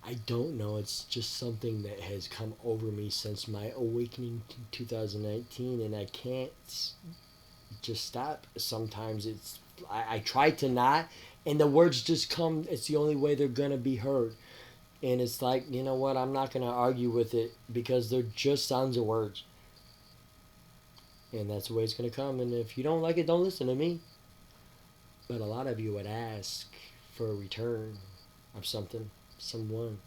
I don't know. It's just something that has come over me since my awakening in 2019, and I can't just stop. Sometimes I try to not, and the words just come. It's the only way they're gonna be heard, and it's like, you know what? I'm not gonna argue with it because they're just sounds of words, and that's the way it's gonna come. And if you don't like it, don't listen to me. But a lot of you would ask for a return of something, someone,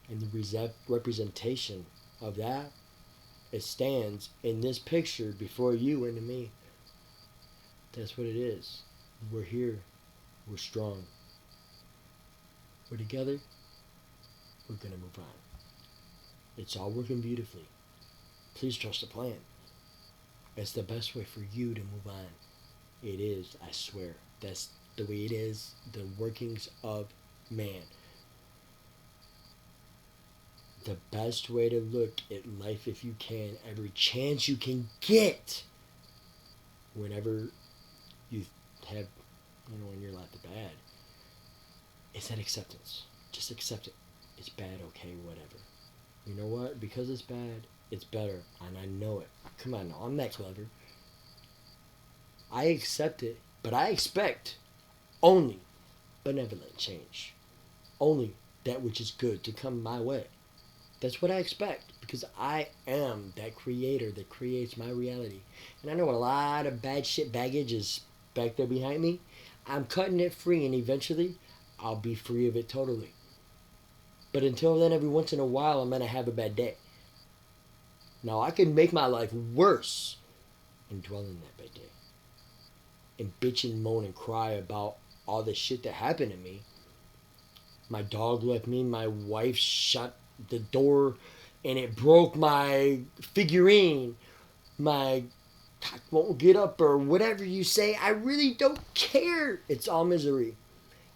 and the representation of that, it stands in this picture before you and me. That's what it is. We're here. We're strong. We're together. We're going to move on. It's all working beautifully. Please trust the plan. It's the best way for you to move on. It is, I swear. That's the way it is. The workings of man. The best way to look at life, if you can, every chance you can get, whenever you have, when your life is bad, is that acceptance. Just accept it. It's bad, okay, whatever. You know what? Because it's bad, it's better, and I know it. Come on, now, I'm that clever. I accept it, but I expect only benevolent change. Only that which is good to come my way. That's what I expect, because I am that creator that creates my reality. And I know a lot of bad shit baggage is back there behind me. I'm cutting it free, and eventually I'll be free of it totally. But until then, every once in a while, I'm going to have a bad day. Now, I can make my life worse and dwell in that bad day. And bitch and moan and cry about all the shit that happened to me. My dog left me, my wife shut the door, and it broke my figurine. My cock won't get up, or whatever you say. I really don't care. It's all misery.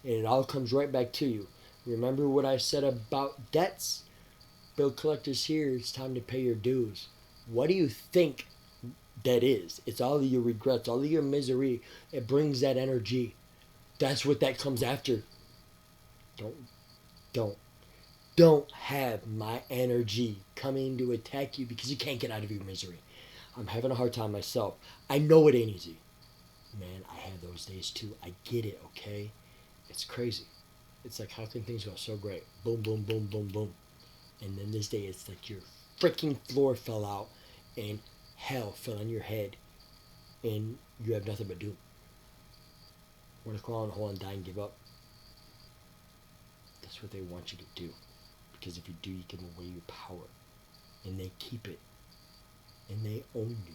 And it all comes right back to you. Remember what I said about debts? Bill collectors here, it's time to pay your dues. What do you think that is? It's all of your regrets, all of your misery. It brings that energy. That's what that comes after. Don't have my energy coming to attack you because you can't get out of your misery. I'm having a hard time myself. I know it ain't easy. Man, I have those days too. I get it, okay? It's crazy. It's like, how can things go so great? Boom, boom, boom, boom, boom. And then this day, it's like your freaking floor fell out and hell fell on your head and you have nothing but doom. Want to crawl in a hole and die and give up? That's what they want you to do. Because if you do, you give away your power. And they keep it. And they own you.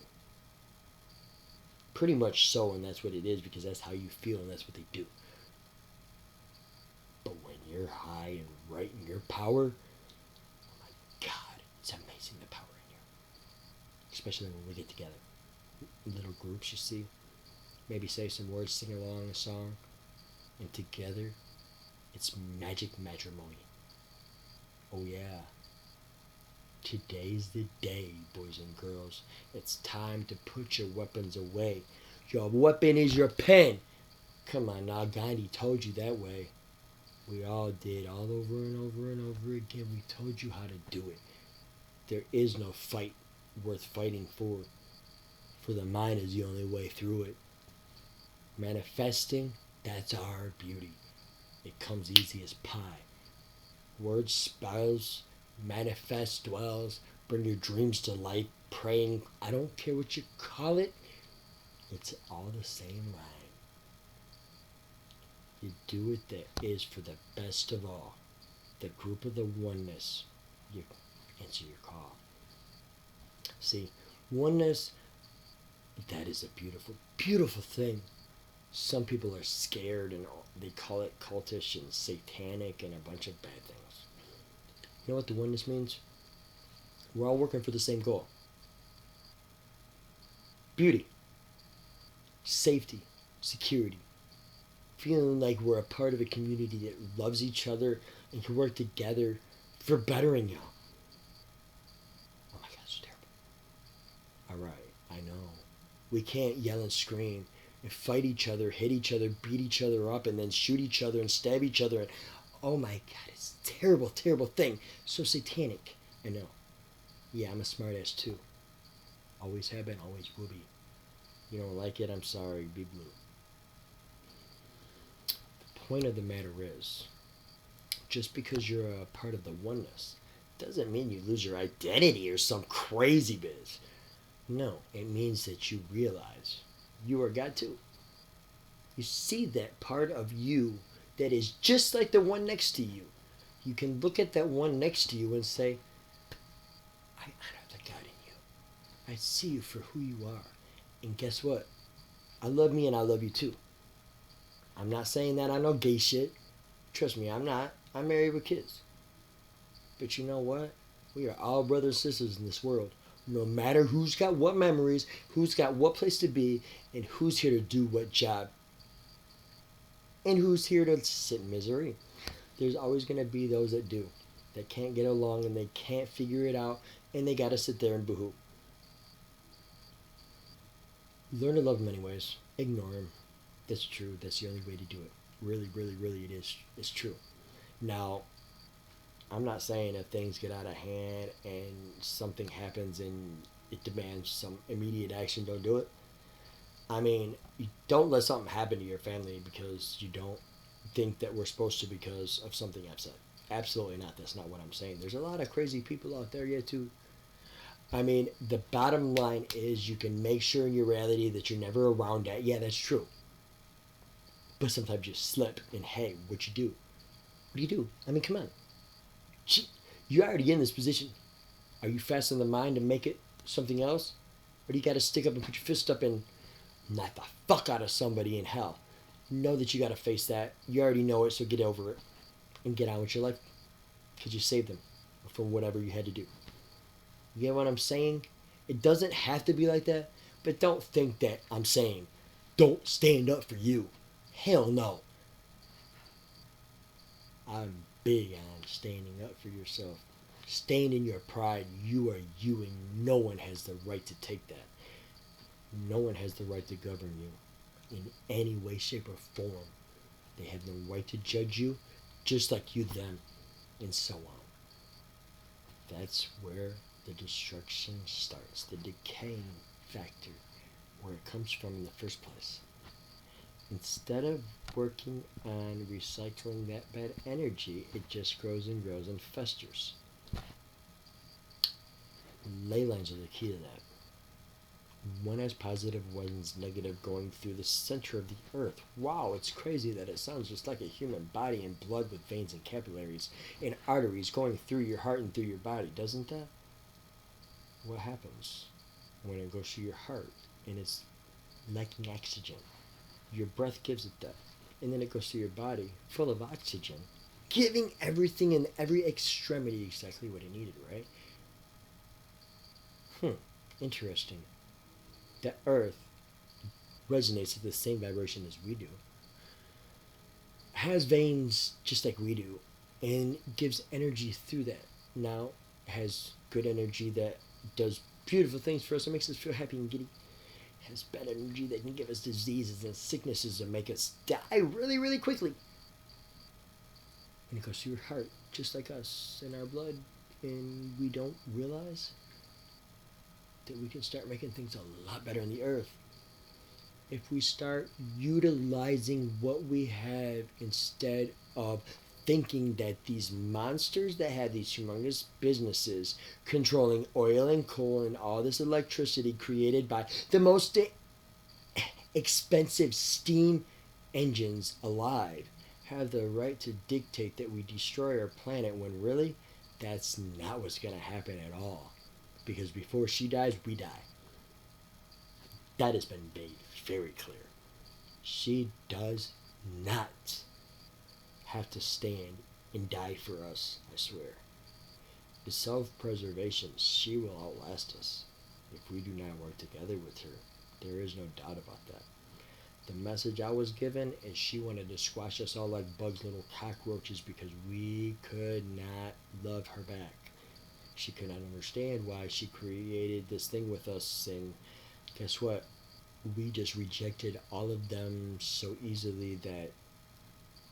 Pretty much so, and that's what it is, because that's how you feel and that's what they do. But when you're high and right in your power, oh my God, it's amazing the power in you. Especially when we get together. Little groups, you see. Maybe say some words, sing along a song. And together, it's magic matrimony. Oh yeah. Today's the day, boys and girls. It's time to put your weapons away. Your weapon is your pen. Come on now, Gandhi told you that way. We all did, all over and over and over again. We told you how to do it. There is no fight worth fighting for. For the mind is the only way through it. Manifesting, that's our beauty. It comes easy as pie. Words, spells, manifest, dwells, bring your dreams to life, praying. I don't care what you call it. It's all the same line. You do it that is for the best of all. The group of the oneness. You answer your call. See, oneness, that is a beautiful, beautiful thing. Some people are scared and they call it cultish and satanic and a bunch of bad things. You know what the oneness means? We're all working for the same goal. Beauty. Safety. Security. Feeling like we're a part of a community that loves each other and can work together for bettering y'all. Oh my God, it's terrible. Alright, I know. We can't yell and scream and fight each other, hit each other, beat each other up, and then shoot each other and stab each other. And oh my God, it's terrible, terrible thing. So satanic. I know. Yeah, I'm a smartass too. Always have been, always will be. You don't like it, I'm sorry, be blue. The point of the matter is, just because you're a part of the oneness doesn't mean you lose your identity or some crazy biz. No, it means that you realize you are God too. You see that part of you that is just like the one next to you. You can look at that one next to you and say, I honor the God in you. I see you for who you are. And guess what? I love me and I love you too. I'm not saying that I know gay shit. Trust me, I'm not. I'm married with kids. But you know what? We are all brothers and sisters in this world. No matter who's got what memories, who's got what place to be, and who's here to do what job, and who's here to sit in misery. There's always going to be those that do, that can't get along and they can't figure it out, and they got to sit there and boohoo. Learn to love them anyways. Ignore them. That's true. That's the only way to do it. Really, really, really, it is. It's true. Now, I'm not saying if things get out of hand and something happens and it demands some immediate action, don't do it. I mean, you don't let something happen to your family because you don't think that we're supposed to because of something I've said. Absolutely not. That's not what I'm saying. There's a lot of crazy people out there yet too. I mean, the bottom line is you can make sure in your reality that you're never around that. Yeah, that's true. But sometimes you slip and hey, what you do? What do you do? I mean, come on. You're already in this position. Are you fast in the mind to make it something else? Or do you got to stick up and put your fist up and knock the fuck out of somebody in hell? Know that you got to face that. You already know it, so get over it and get on with your life because you saved them from whatever you had to do. You get what I'm saying? It doesn't have to be like that, but don't think that I'm saying don't stand up for you. Hell no. I'm big on standing up for yourself. Staying in your pride. You are you, and no one has the right to take that. No one has the right to govern you in any way, shape, or form. They have no right to judge you, just like you them, and so on. That's where the destruction starts, the decaying factor, where it comes from in the first place. Instead of working on recycling that bad energy, it just grows and grows and festers. Ley lines are the key to that. One has positive, one's negative going through the center of the earth. Wow, it's crazy that it sounds just like a human body and blood with veins and capillaries and arteries going through your heart and through your body, doesn't that? What happens when it goes through your heart and it's lacking oxygen? Your breath gives it that. And then it goes through your body full of oxygen, giving everything in every extremity exactly what it needed, right? Interesting. The earth resonates at the same vibration as we do, has veins just like we do, and gives energy through that. Now, has good energy that does beautiful things for us and makes us feel happy and giddy. Has bad energy that can give us diseases and sicknesses and make us die really, really quickly. And it goes through your heart, just like us, in our blood, and we don't realize that we can start making things a lot better on the earth if we start utilizing what we have instead of thinking that these monsters that have these humongous businesses controlling oil and coal and all this electricity created by the most expensive steam engines alive have the right to dictate that we destroy our planet when really that's not what's going to happen at all. Because before she dies, we die. That has been made very clear. She does not have to stand and die for us, I swear. The self-preservation, she will outlast us if we do not work together with her. There is no doubt about that. The message I was given is she wanted to squash us all like bugs, little cockroaches, because we could not love her back. She could not understand why she created this thing with us, and guess what? We just rejected all of them so easily that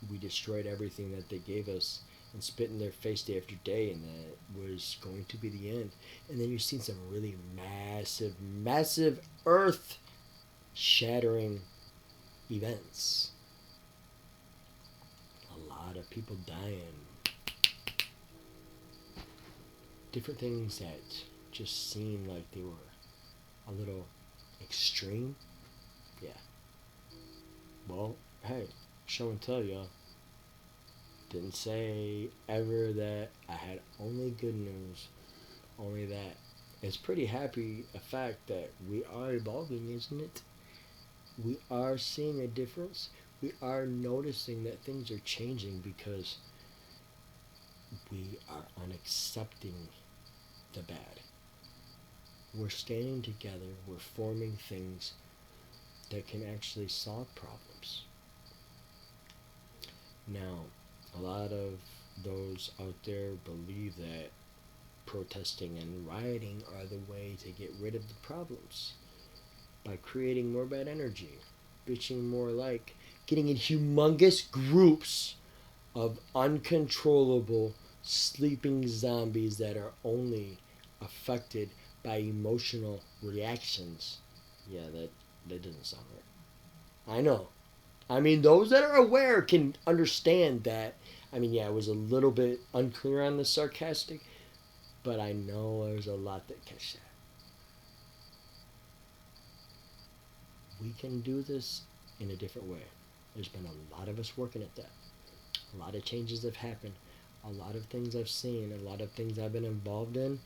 we destroyed everything that they gave us, and spit in their face day after day, and that was going to be the end. And then you've seen some really massive earth shattering events. A lot of people dying. Different things that just seemed like they were a little extreme. Yeah. Well, hey, show and tell, y'all. Didn't say ever that I had only good news. Only that it's pretty happy a fact that we are evolving, isn't it? We are seeing a difference. We are noticing that things are changing because we are unaccepting the bad. We're standing together, we're forming things that can actually solve problems. Now, a lot of those out there believe that protesting and rioting are the way to get rid of the problems by creating more bad energy, bitching more like, getting in humongous groups of uncontrollable sleeping zombies that are only affected by emotional reactions. Yeah, that doesn't sound right. I know. I mean, those that are aware can understand that. I mean, yeah, it was a little bit unclear on the sarcastic, but I know there's a lot that catch that. We can do this in a different way. There's been a lot of us working at that. A lot of changes have happened. A lot of things I've seen. A lot of things I've been involved in.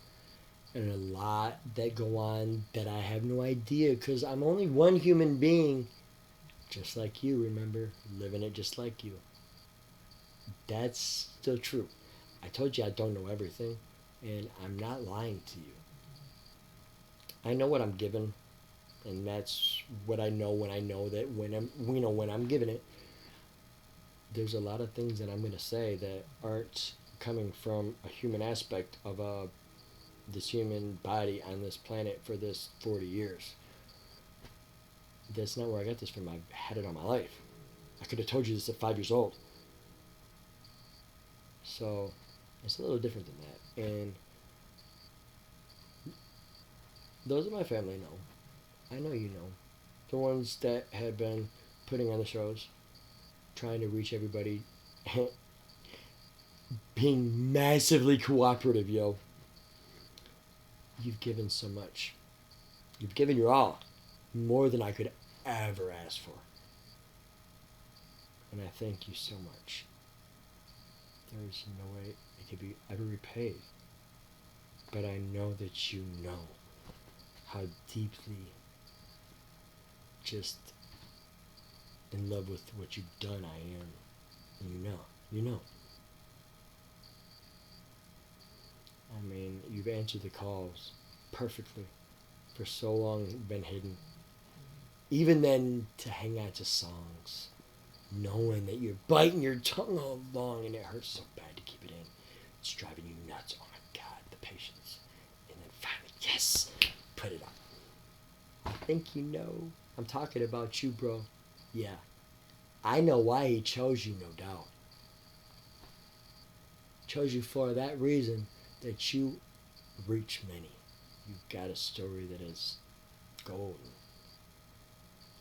And a lot that go on that I have no idea because I'm only one human being. Just like you, remember? Living it just like you. That's still true. I told you I don't know everything. And I'm not lying to you. I know what I'm given. And that's what I know when I know that when I'm giving it. There's a lot of things that I'm going to say that aren't coming from a human aspect of this human body on this planet for this 40 years. That's not where I got this from. I've had it all my life. I could have told you this at 5 years old. So it's a little different than that. And those in my family know. I know you know. The ones that have been putting on the shows, trying to reach everybody, being massively cooperative, yo. You've given so much. You've given your all. More than I could ever ask for. And I thank you so much. There's no way it could be ever repaid. But I know that you know how deeply just in love with what you've done I am. And you know. I mean, you've answered the calls perfectly. For so long been hidden. Even then, to hang out to songs, knowing that you're biting your tongue all along and it hurts so bad to keep it in. It's driving you nuts. Oh my God, the patience. And then finally, yes, put it on. I think you know. I'm talking about you, bro. Yeah. I know why he chose you, no doubt. Chose you for that reason that you reach many. You've got a story that is golden.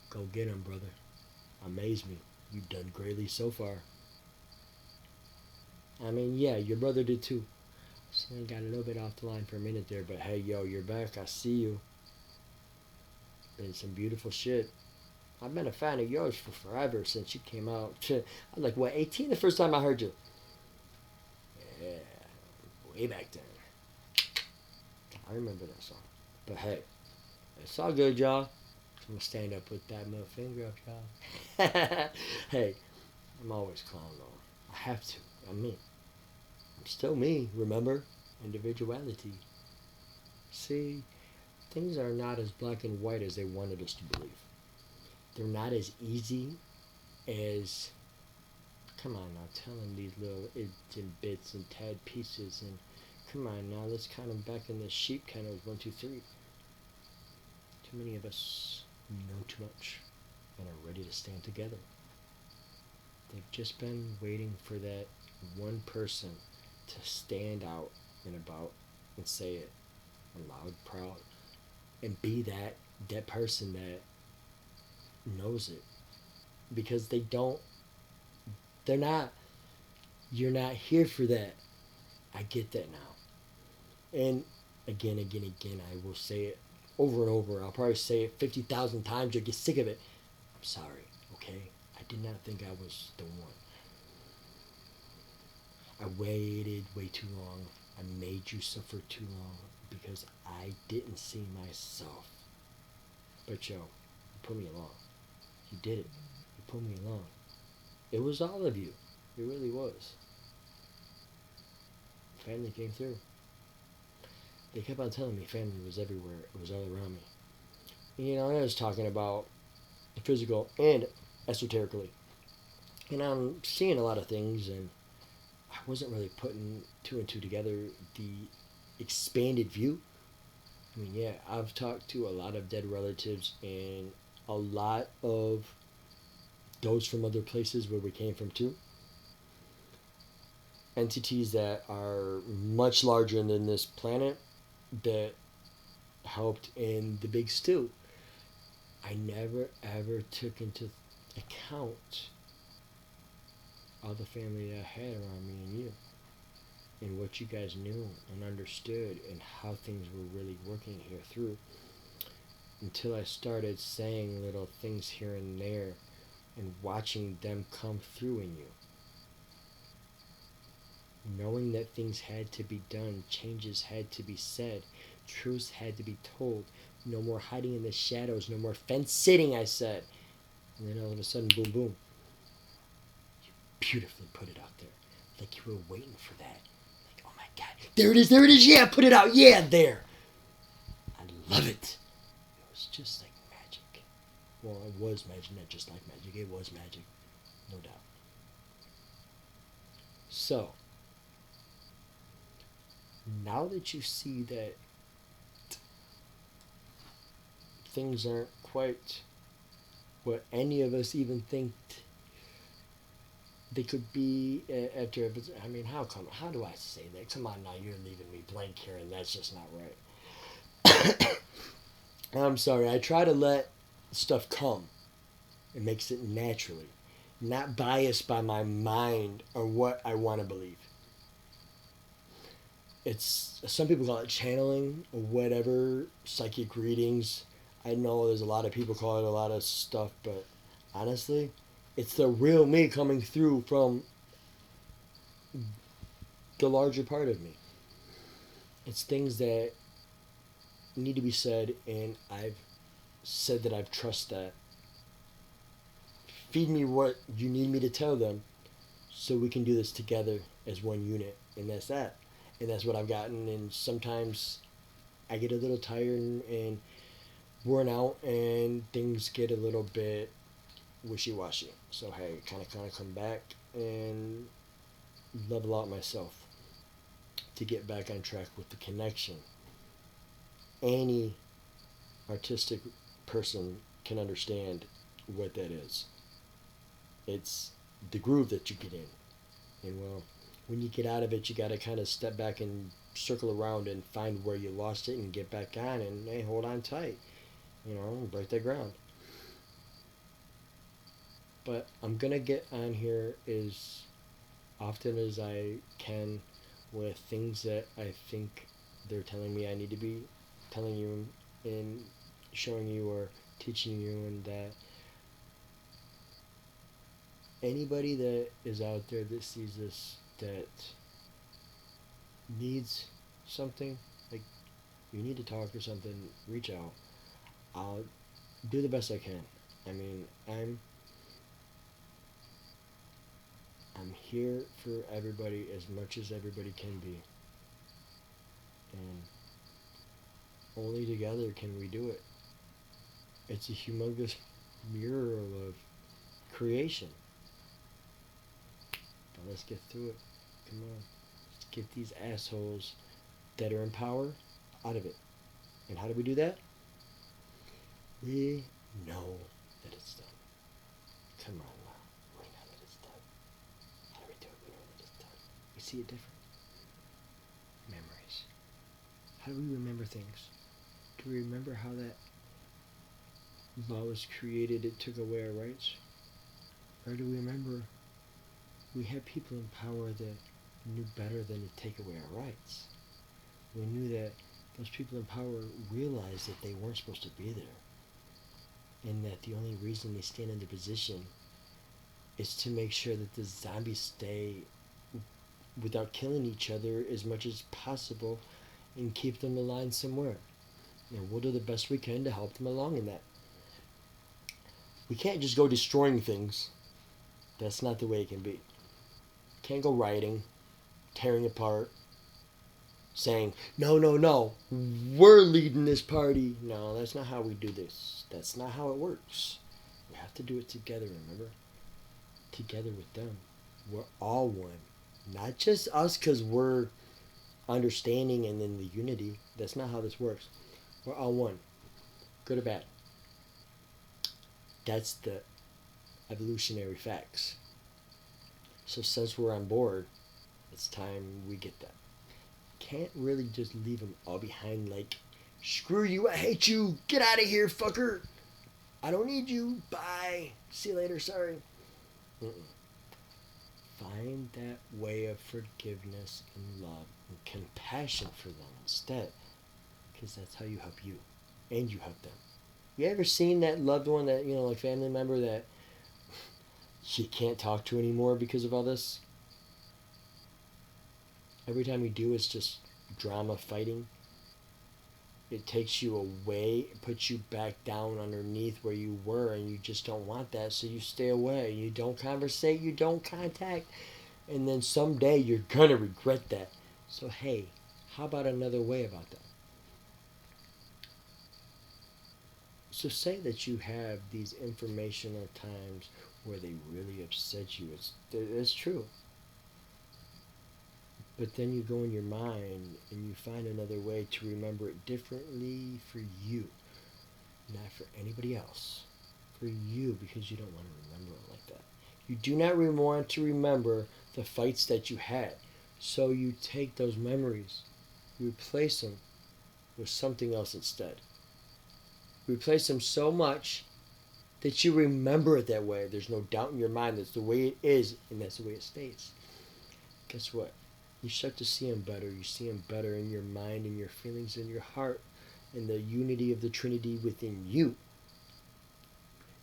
Go get him, brother. Amaze me. You've done greatly so far. I mean, yeah, your brother did too. So I got a little bit off the line for a minute there, but hey, yo, you're back. I see you. Been some beautiful shit. I've been a fan of yours for forever since you came out. I was like, what, 18 the first time I heard you? Yeah, way back then. I remember that song. But hey, it's all good, y'all. I'm going to stand up with that middle finger up, y'all. Hey, I'm always calm, though. I have to. I'm me. I'm still me, remember? Individuality. See, things are not as black and white as they wanted us to believe. They're not as easy as, come on now, telling these little ids and bits and tad pieces and come on now, let's count them back in the sheep kennels, 1, 2, 3. Too many of us know too much and are ready to stand together. They've just been waiting for that one person to stand out and about and say it loud, proud, and be that person that knows it. Because they're not, you're not here for that. I get that now. And again, I will say it over and over. I'll probably say it 50,000 times. You'll get sick of it. I'm sorry, okay? I did not think I was the one. I waited way too long. I made you suffer too long because I didn't see myself. But yo, you put me along. You did it. You put me along. It was all of you. It really was. Family came through. They kept on telling me family was everywhere. It was all around me. You know, I was talking about physical and esoterically. And I'm seeing a lot of things, and I wasn't really putting two and two together. The expanded view. I mean, yeah, I've talked to a lot of dead relatives and a lot of those from other places where we came from too. Entities that are much larger than this planet that helped in the big stew. I never ever took into account all the family that I had around me and you, and what you guys knew and understood, and how things were really working here through. Until I started saying little things here and there and watching them come through in you. Knowing that things had to be done, changes had to be said, truths had to be told. No more hiding in the shadows, no more fence sitting, I said. And then all of a sudden, boom, boom. You beautifully put it out there. Like you were waiting for that. Like, oh my God, there it is, yeah, put it out, yeah, there. I love it. It was just like magic. Well, it was magic, not just like magic, it was magic, no doubt. So, now that you see that things aren't quite what any of us even think they could be after. I mean, how come? How do I say that? Come on now, you're leaving me blank here, and that's just not right. I'm sorry. I try to let stuff come. It makes it naturally, not biased by my mind or what I want to believe. It's some people call it channeling or whatever, psychic readings. I know there's a lot of people call it a lot of stuff, but honestly, it's the real me coming through from the larger part of me. It's things that need to be said, and I've said that I've trust that. Feed me what you need me to tell them so we can do this together as one unit. And that's that. And that's what I've gotten. And sometimes I get a little tired and worn out, and things get a little bit wishy-washy. So hey, kind of come back and level out myself to get back on track with the connection. Any artistic person can understand what that is. It's the groove that you get in. And well, when you get out of it, you got to kind of step back and circle around and find where you lost it and get back on and hey, hold on tight. You know, break that ground. But I'm going to get on here as often as I can with things that I think they're telling me I need to be telling you and showing you or teaching you, and that anybody that is out there that sees this that needs something, like you need to talk or something, reach out. I'll do the best I can. I mean, I'm here for everybody as much as everybody can be. And only together can we do it. It's a humongous mural of creation. But let's get through it. Come on. Let's get these assholes that are in power out of it. And how do we do that? We know that it's done. Come on now. We know that it's done. How do we do it? We know that it's done. see it different. Memories. How do we remember things? Do we remember how that law was created, it took away our rights? Or do we remember we had people in power that knew better than to take away our rights? We knew that those people in power realized that they weren't supposed to be there, and that the only reason they stand in the position is to make sure that the zombies stay without killing each other as much as possible and keep them aligned somewhere. And we'll do the best we can to help them along in that. We can't just go destroying things. That's not the way it can be. Can't go rioting, tearing apart, saying, no, no, no, we're leading this party. No, that's not how we do this. That's not how it works. We have to do it together, remember? Together with them. We're all one. Not just us because we're understanding and in the unity. That's not how this works. We're all one. Good or bad. That's the evolutionary facts. So since we're on board, it's time we get that. Can't really just leave them all behind like, screw you, I hate you, get out of here, fucker. I don't need you, bye, see you later, sorry. Mm-mm. Find that way of forgiveness and love and compassion for them instead, because that's how you help you and you help them. You ever seen that loved one that, like family member that you can't talk to anymore because of all this? Every time you do, it's just drama, fighting. It takes you away, it puts you back down underneath where you were, and you just don't want that, so you stay away. You don't conversate, you don't contact, and then someday you're going to regret that. So hey, how about another way about that? So say that you have these informational times where they really upset you. It's true. But then you go in your mind and you find another way to remember it differently for you, not for anybody else. For you, because you don't want to remember it like that. You do not want to remember the fights that you had. So you take those memories, you replace them with something else instead. Replace them so much that you remember it that way. There's no doubt in your mind that's the way it is, and that's the way it stays. Guess what? You start to see them better. You see them better in your mind, in your feelings, in your heart, in the unity of the Trinity within you.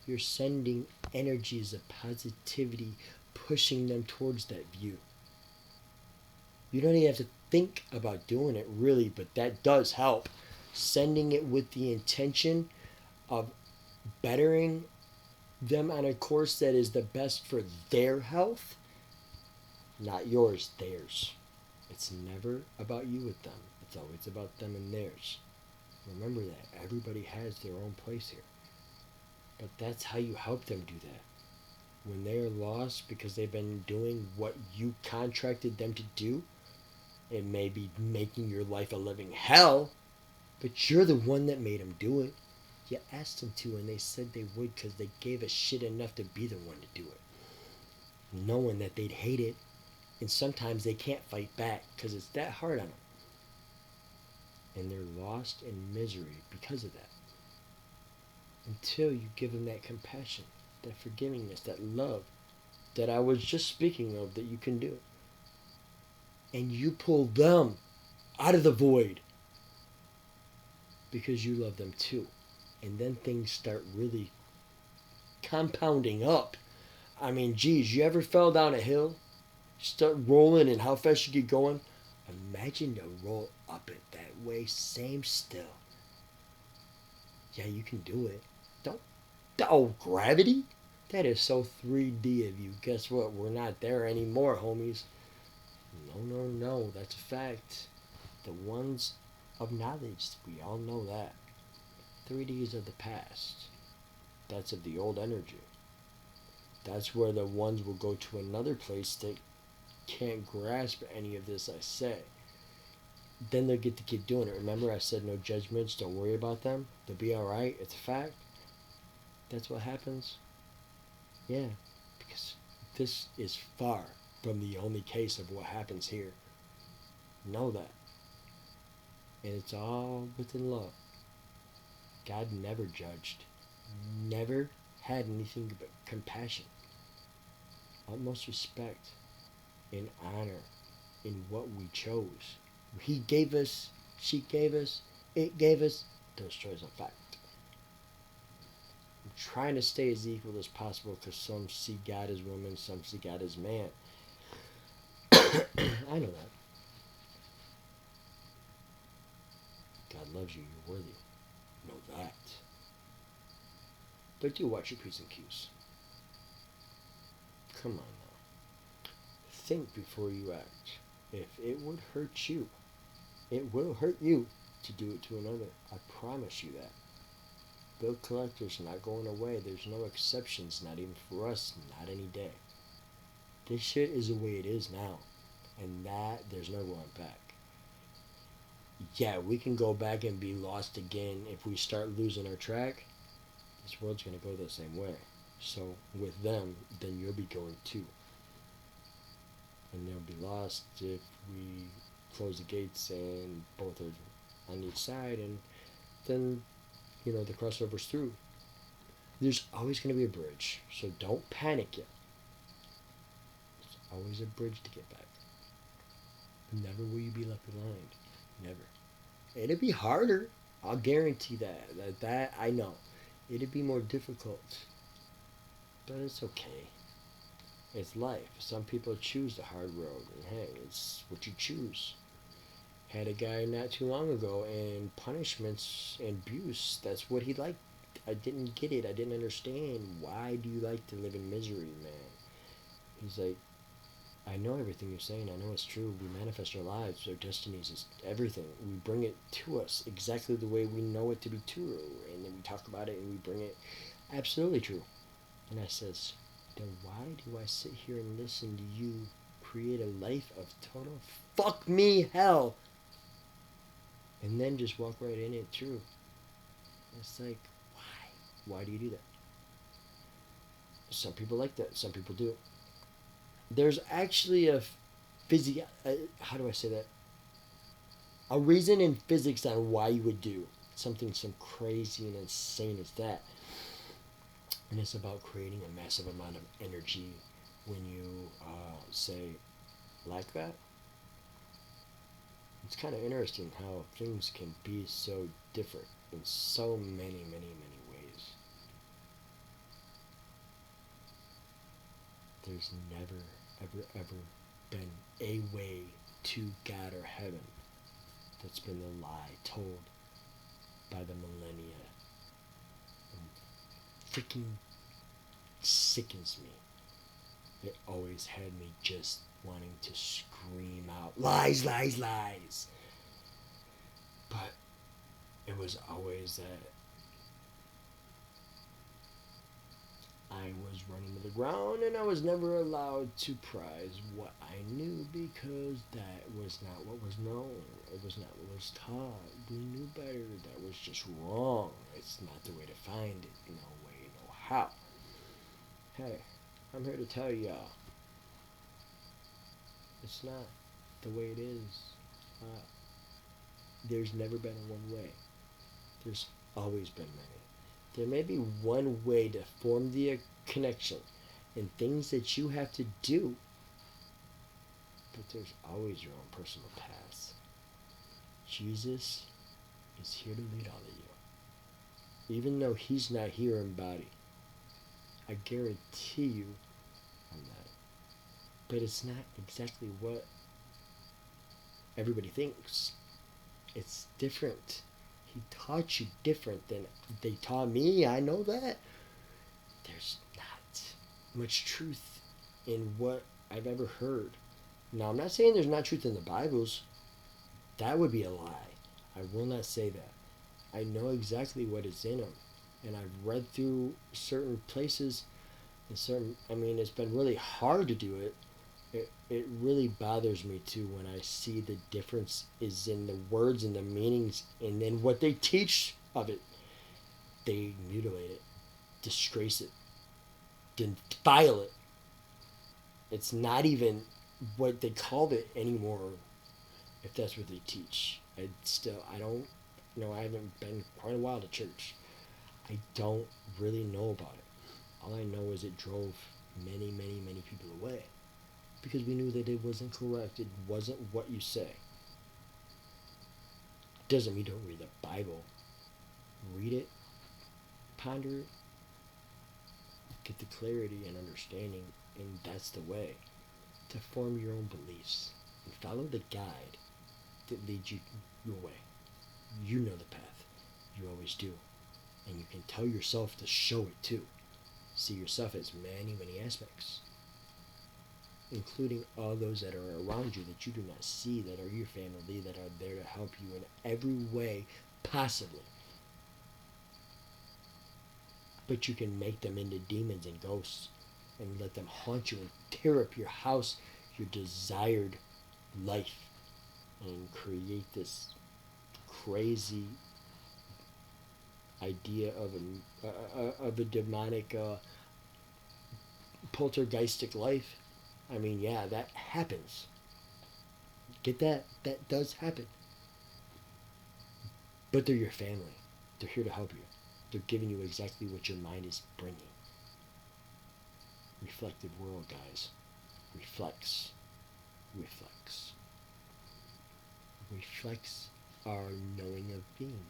You're sending energies of positivity, pushing them towards that view. You don't even have to think about doing it really, but that does help. Sending it with the intention of bettering them on a course that is the best for their health, not yours, theirs. It's never about you with them. It's always about them and theirs. Remember that. Everybody has their own place here. But that's how you help them do that. When they're lost because they've been doing what you contracted them to do, it may be making your life a living hell, but you're the one that made them do it. You asked them to, and they said they would because they gave a shit enough to be the one to do it, knowing that they'd hate it, and sometimes they can't fight back because it's that hard on them. And they're lost in misery because of that. Until you give them that compassion, that forgivingness, that love that I was just speaking of that you can do. And you pull them out of the void because you love them too. And then things start really compounding up. I mean, geez, you ever fell down a hill? Start rolling and how fast you get going? Imagine to roll up it that way, same still. Yeah, you can do it. Oh, gravity? That is so 3D of you. Guess what? We're not there anymore, homies. No, that's a fact. The ones of knowledge, we all know that. 3D is of the past. That's of the old energy. That's where the ones will go to another place that can't grasp any of this I say. Then they'll get to keep doing it. Remember I said no judgments, don't worry about them. They'll be alright, it's a fact. That's what happens. Yeah, because this is far from the only case of what happens here. Know that. And it's all within love. God never judged, never had anything but compassion, utmost respect, and honor in what we chose. He gave us, she gave us, it gave us those choices of fact. I'm trying to stay as equal as possible because some see God as woman, some see God as man. I know that. God loves you, you're worthy. Know that. But do watch your P's and Q's. Come on now. Think before you act. If it would hurt you, it will hurt you to do it to another. I promise you that. Bill collectors not going away. There's no exceptions, not even for us, not any day. This shit is the way it is now. And that, there's no going back. Yeah, we can go back and be lost again if we start losing our track. This world's going to go the same way. So with them, then you'll be going too. And they'll be lost if we close the gates and both are on each side, and then, the crossover's through. There's always going to be a bridge, so don't panic yet. There's always a bridge to get back. Never will you be left behind. Never. It'll be harder. I'll guarantee that. That I know. It'd be more difficult. But it's okay. It's life. Some people choose the hard road. And hey, it's what you choose. Had a guy not too long ago, and punishments and abuse, that's what he liked. I didn't get it. I didn't understand. Why do you like to live in misery, man? He's like, I know everything you're saying. I know it's true. We manifest our lives, our destinies, is everything. We bring it to us exactly the way we know it to be true. And then we talk about it and we bring it absolutely true. And I says, then why do I sit here and listen to you create a life of total fuck me hell? And then just walk right in it through. It's like, why? Why do you do that? Some people like that. Some people do. There's actually how do I say that? A reason in physics on why you would do something so crazy and insane as that. And it's about creating a massive amount of energy when you say like that. It's kind of interesting how things can be so different in so many, many, many ways. There's never, ever, ever been a way to God or heaven that's been the lie told by the millennia. It freaking sickens me. It always had me just wanting to scream out, lies, lies, lies. But it was always that I was running to the ground, and I was never allowed to prize what I knew, because that was not what was known. It was not what was taught. We knew better. That was just wrong. It's not the way to find it. No way, no how. Hey, I'm here to tell y'all, it's not the way it is. There's never been a one way. There's always been many. There may be one way to form the connection and things that you have to do, but there's always your own personal path. Jesus is here to lead all of you. Even though he's not here in body, I guarantee you I'm not. But it's not exactly what everybody thinks. It's different. He taught you different than they taught me. I know that. There's not much truth in what I've ever heard. Now, I'm not saying there's not truth in the Bibles. That would be a lie. I will not say that. I know exactly what is in them. And I've read through certain places and it's been really hard to do it. It really bothers me too when I see the difference is in the words and the meanings, and then what they teach of it. They mutilate it, disgrace it, defile it. It's not even what they called it anymore, if that's what they teach. I don't, I haven't been quite a while to church. I don't really know about it. All I know is it drove many, many, many people away because we knew that it wasn't correct. It wasn't what you say. Doesn't mean don't read the Bible. Read it, ponder it, get the clarity and understanding, and that's the way to form your own beliefs and follow the guide that leads you your way. You know the path. You always do. And you can tell yourself to show it too. See yourself as many, many aspects, including all those that are around you that you do not see, that are your family, that are there to help you in every way possibly. But you can make them into demons and ghosts and let them haunt you and tear up your house, your desired life, and create this crazy idea of a demonic poltergeistic life. I mean, yeah, that happens. Get that? That does happen. But they're your family. They're here to help you. They're giving you exactly what your mind is bringing. Reflective world, guys. Reflects. Reflects. Reflects our knowing of being.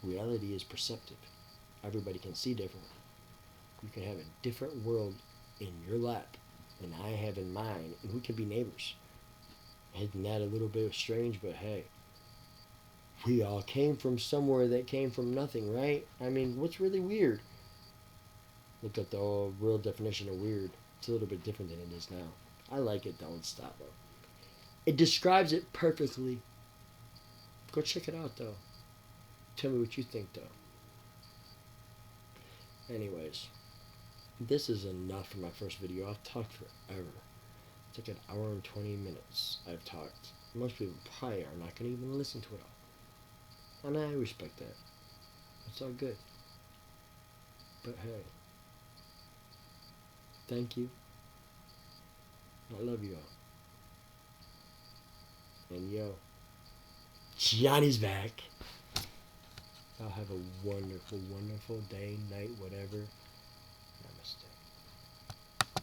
Reality is perceptive. Everybody can see differently. You can have a different world in your lap than I have in mine, and we can be neighbors. Isn't that a little bit strange? But hey, we all came from somewhere that came from nothing, right? I mean, what's really weird? Look at the real definition of weird. It's a little bit different than it is now. I like it though. Stop though. It describes it perfectly. Go check it out though. Tell me what you think though. Anyways, this is enough for my first video. I've talked forever. It's like an hour and 20 minutes I've talked. Most people probably are not going to even listen to it all. And I respect that. It's all good. But hey, thank you. I love you all. And yo, Johnny's back. Y'all have a wonderful, wonderful day, night, whatever.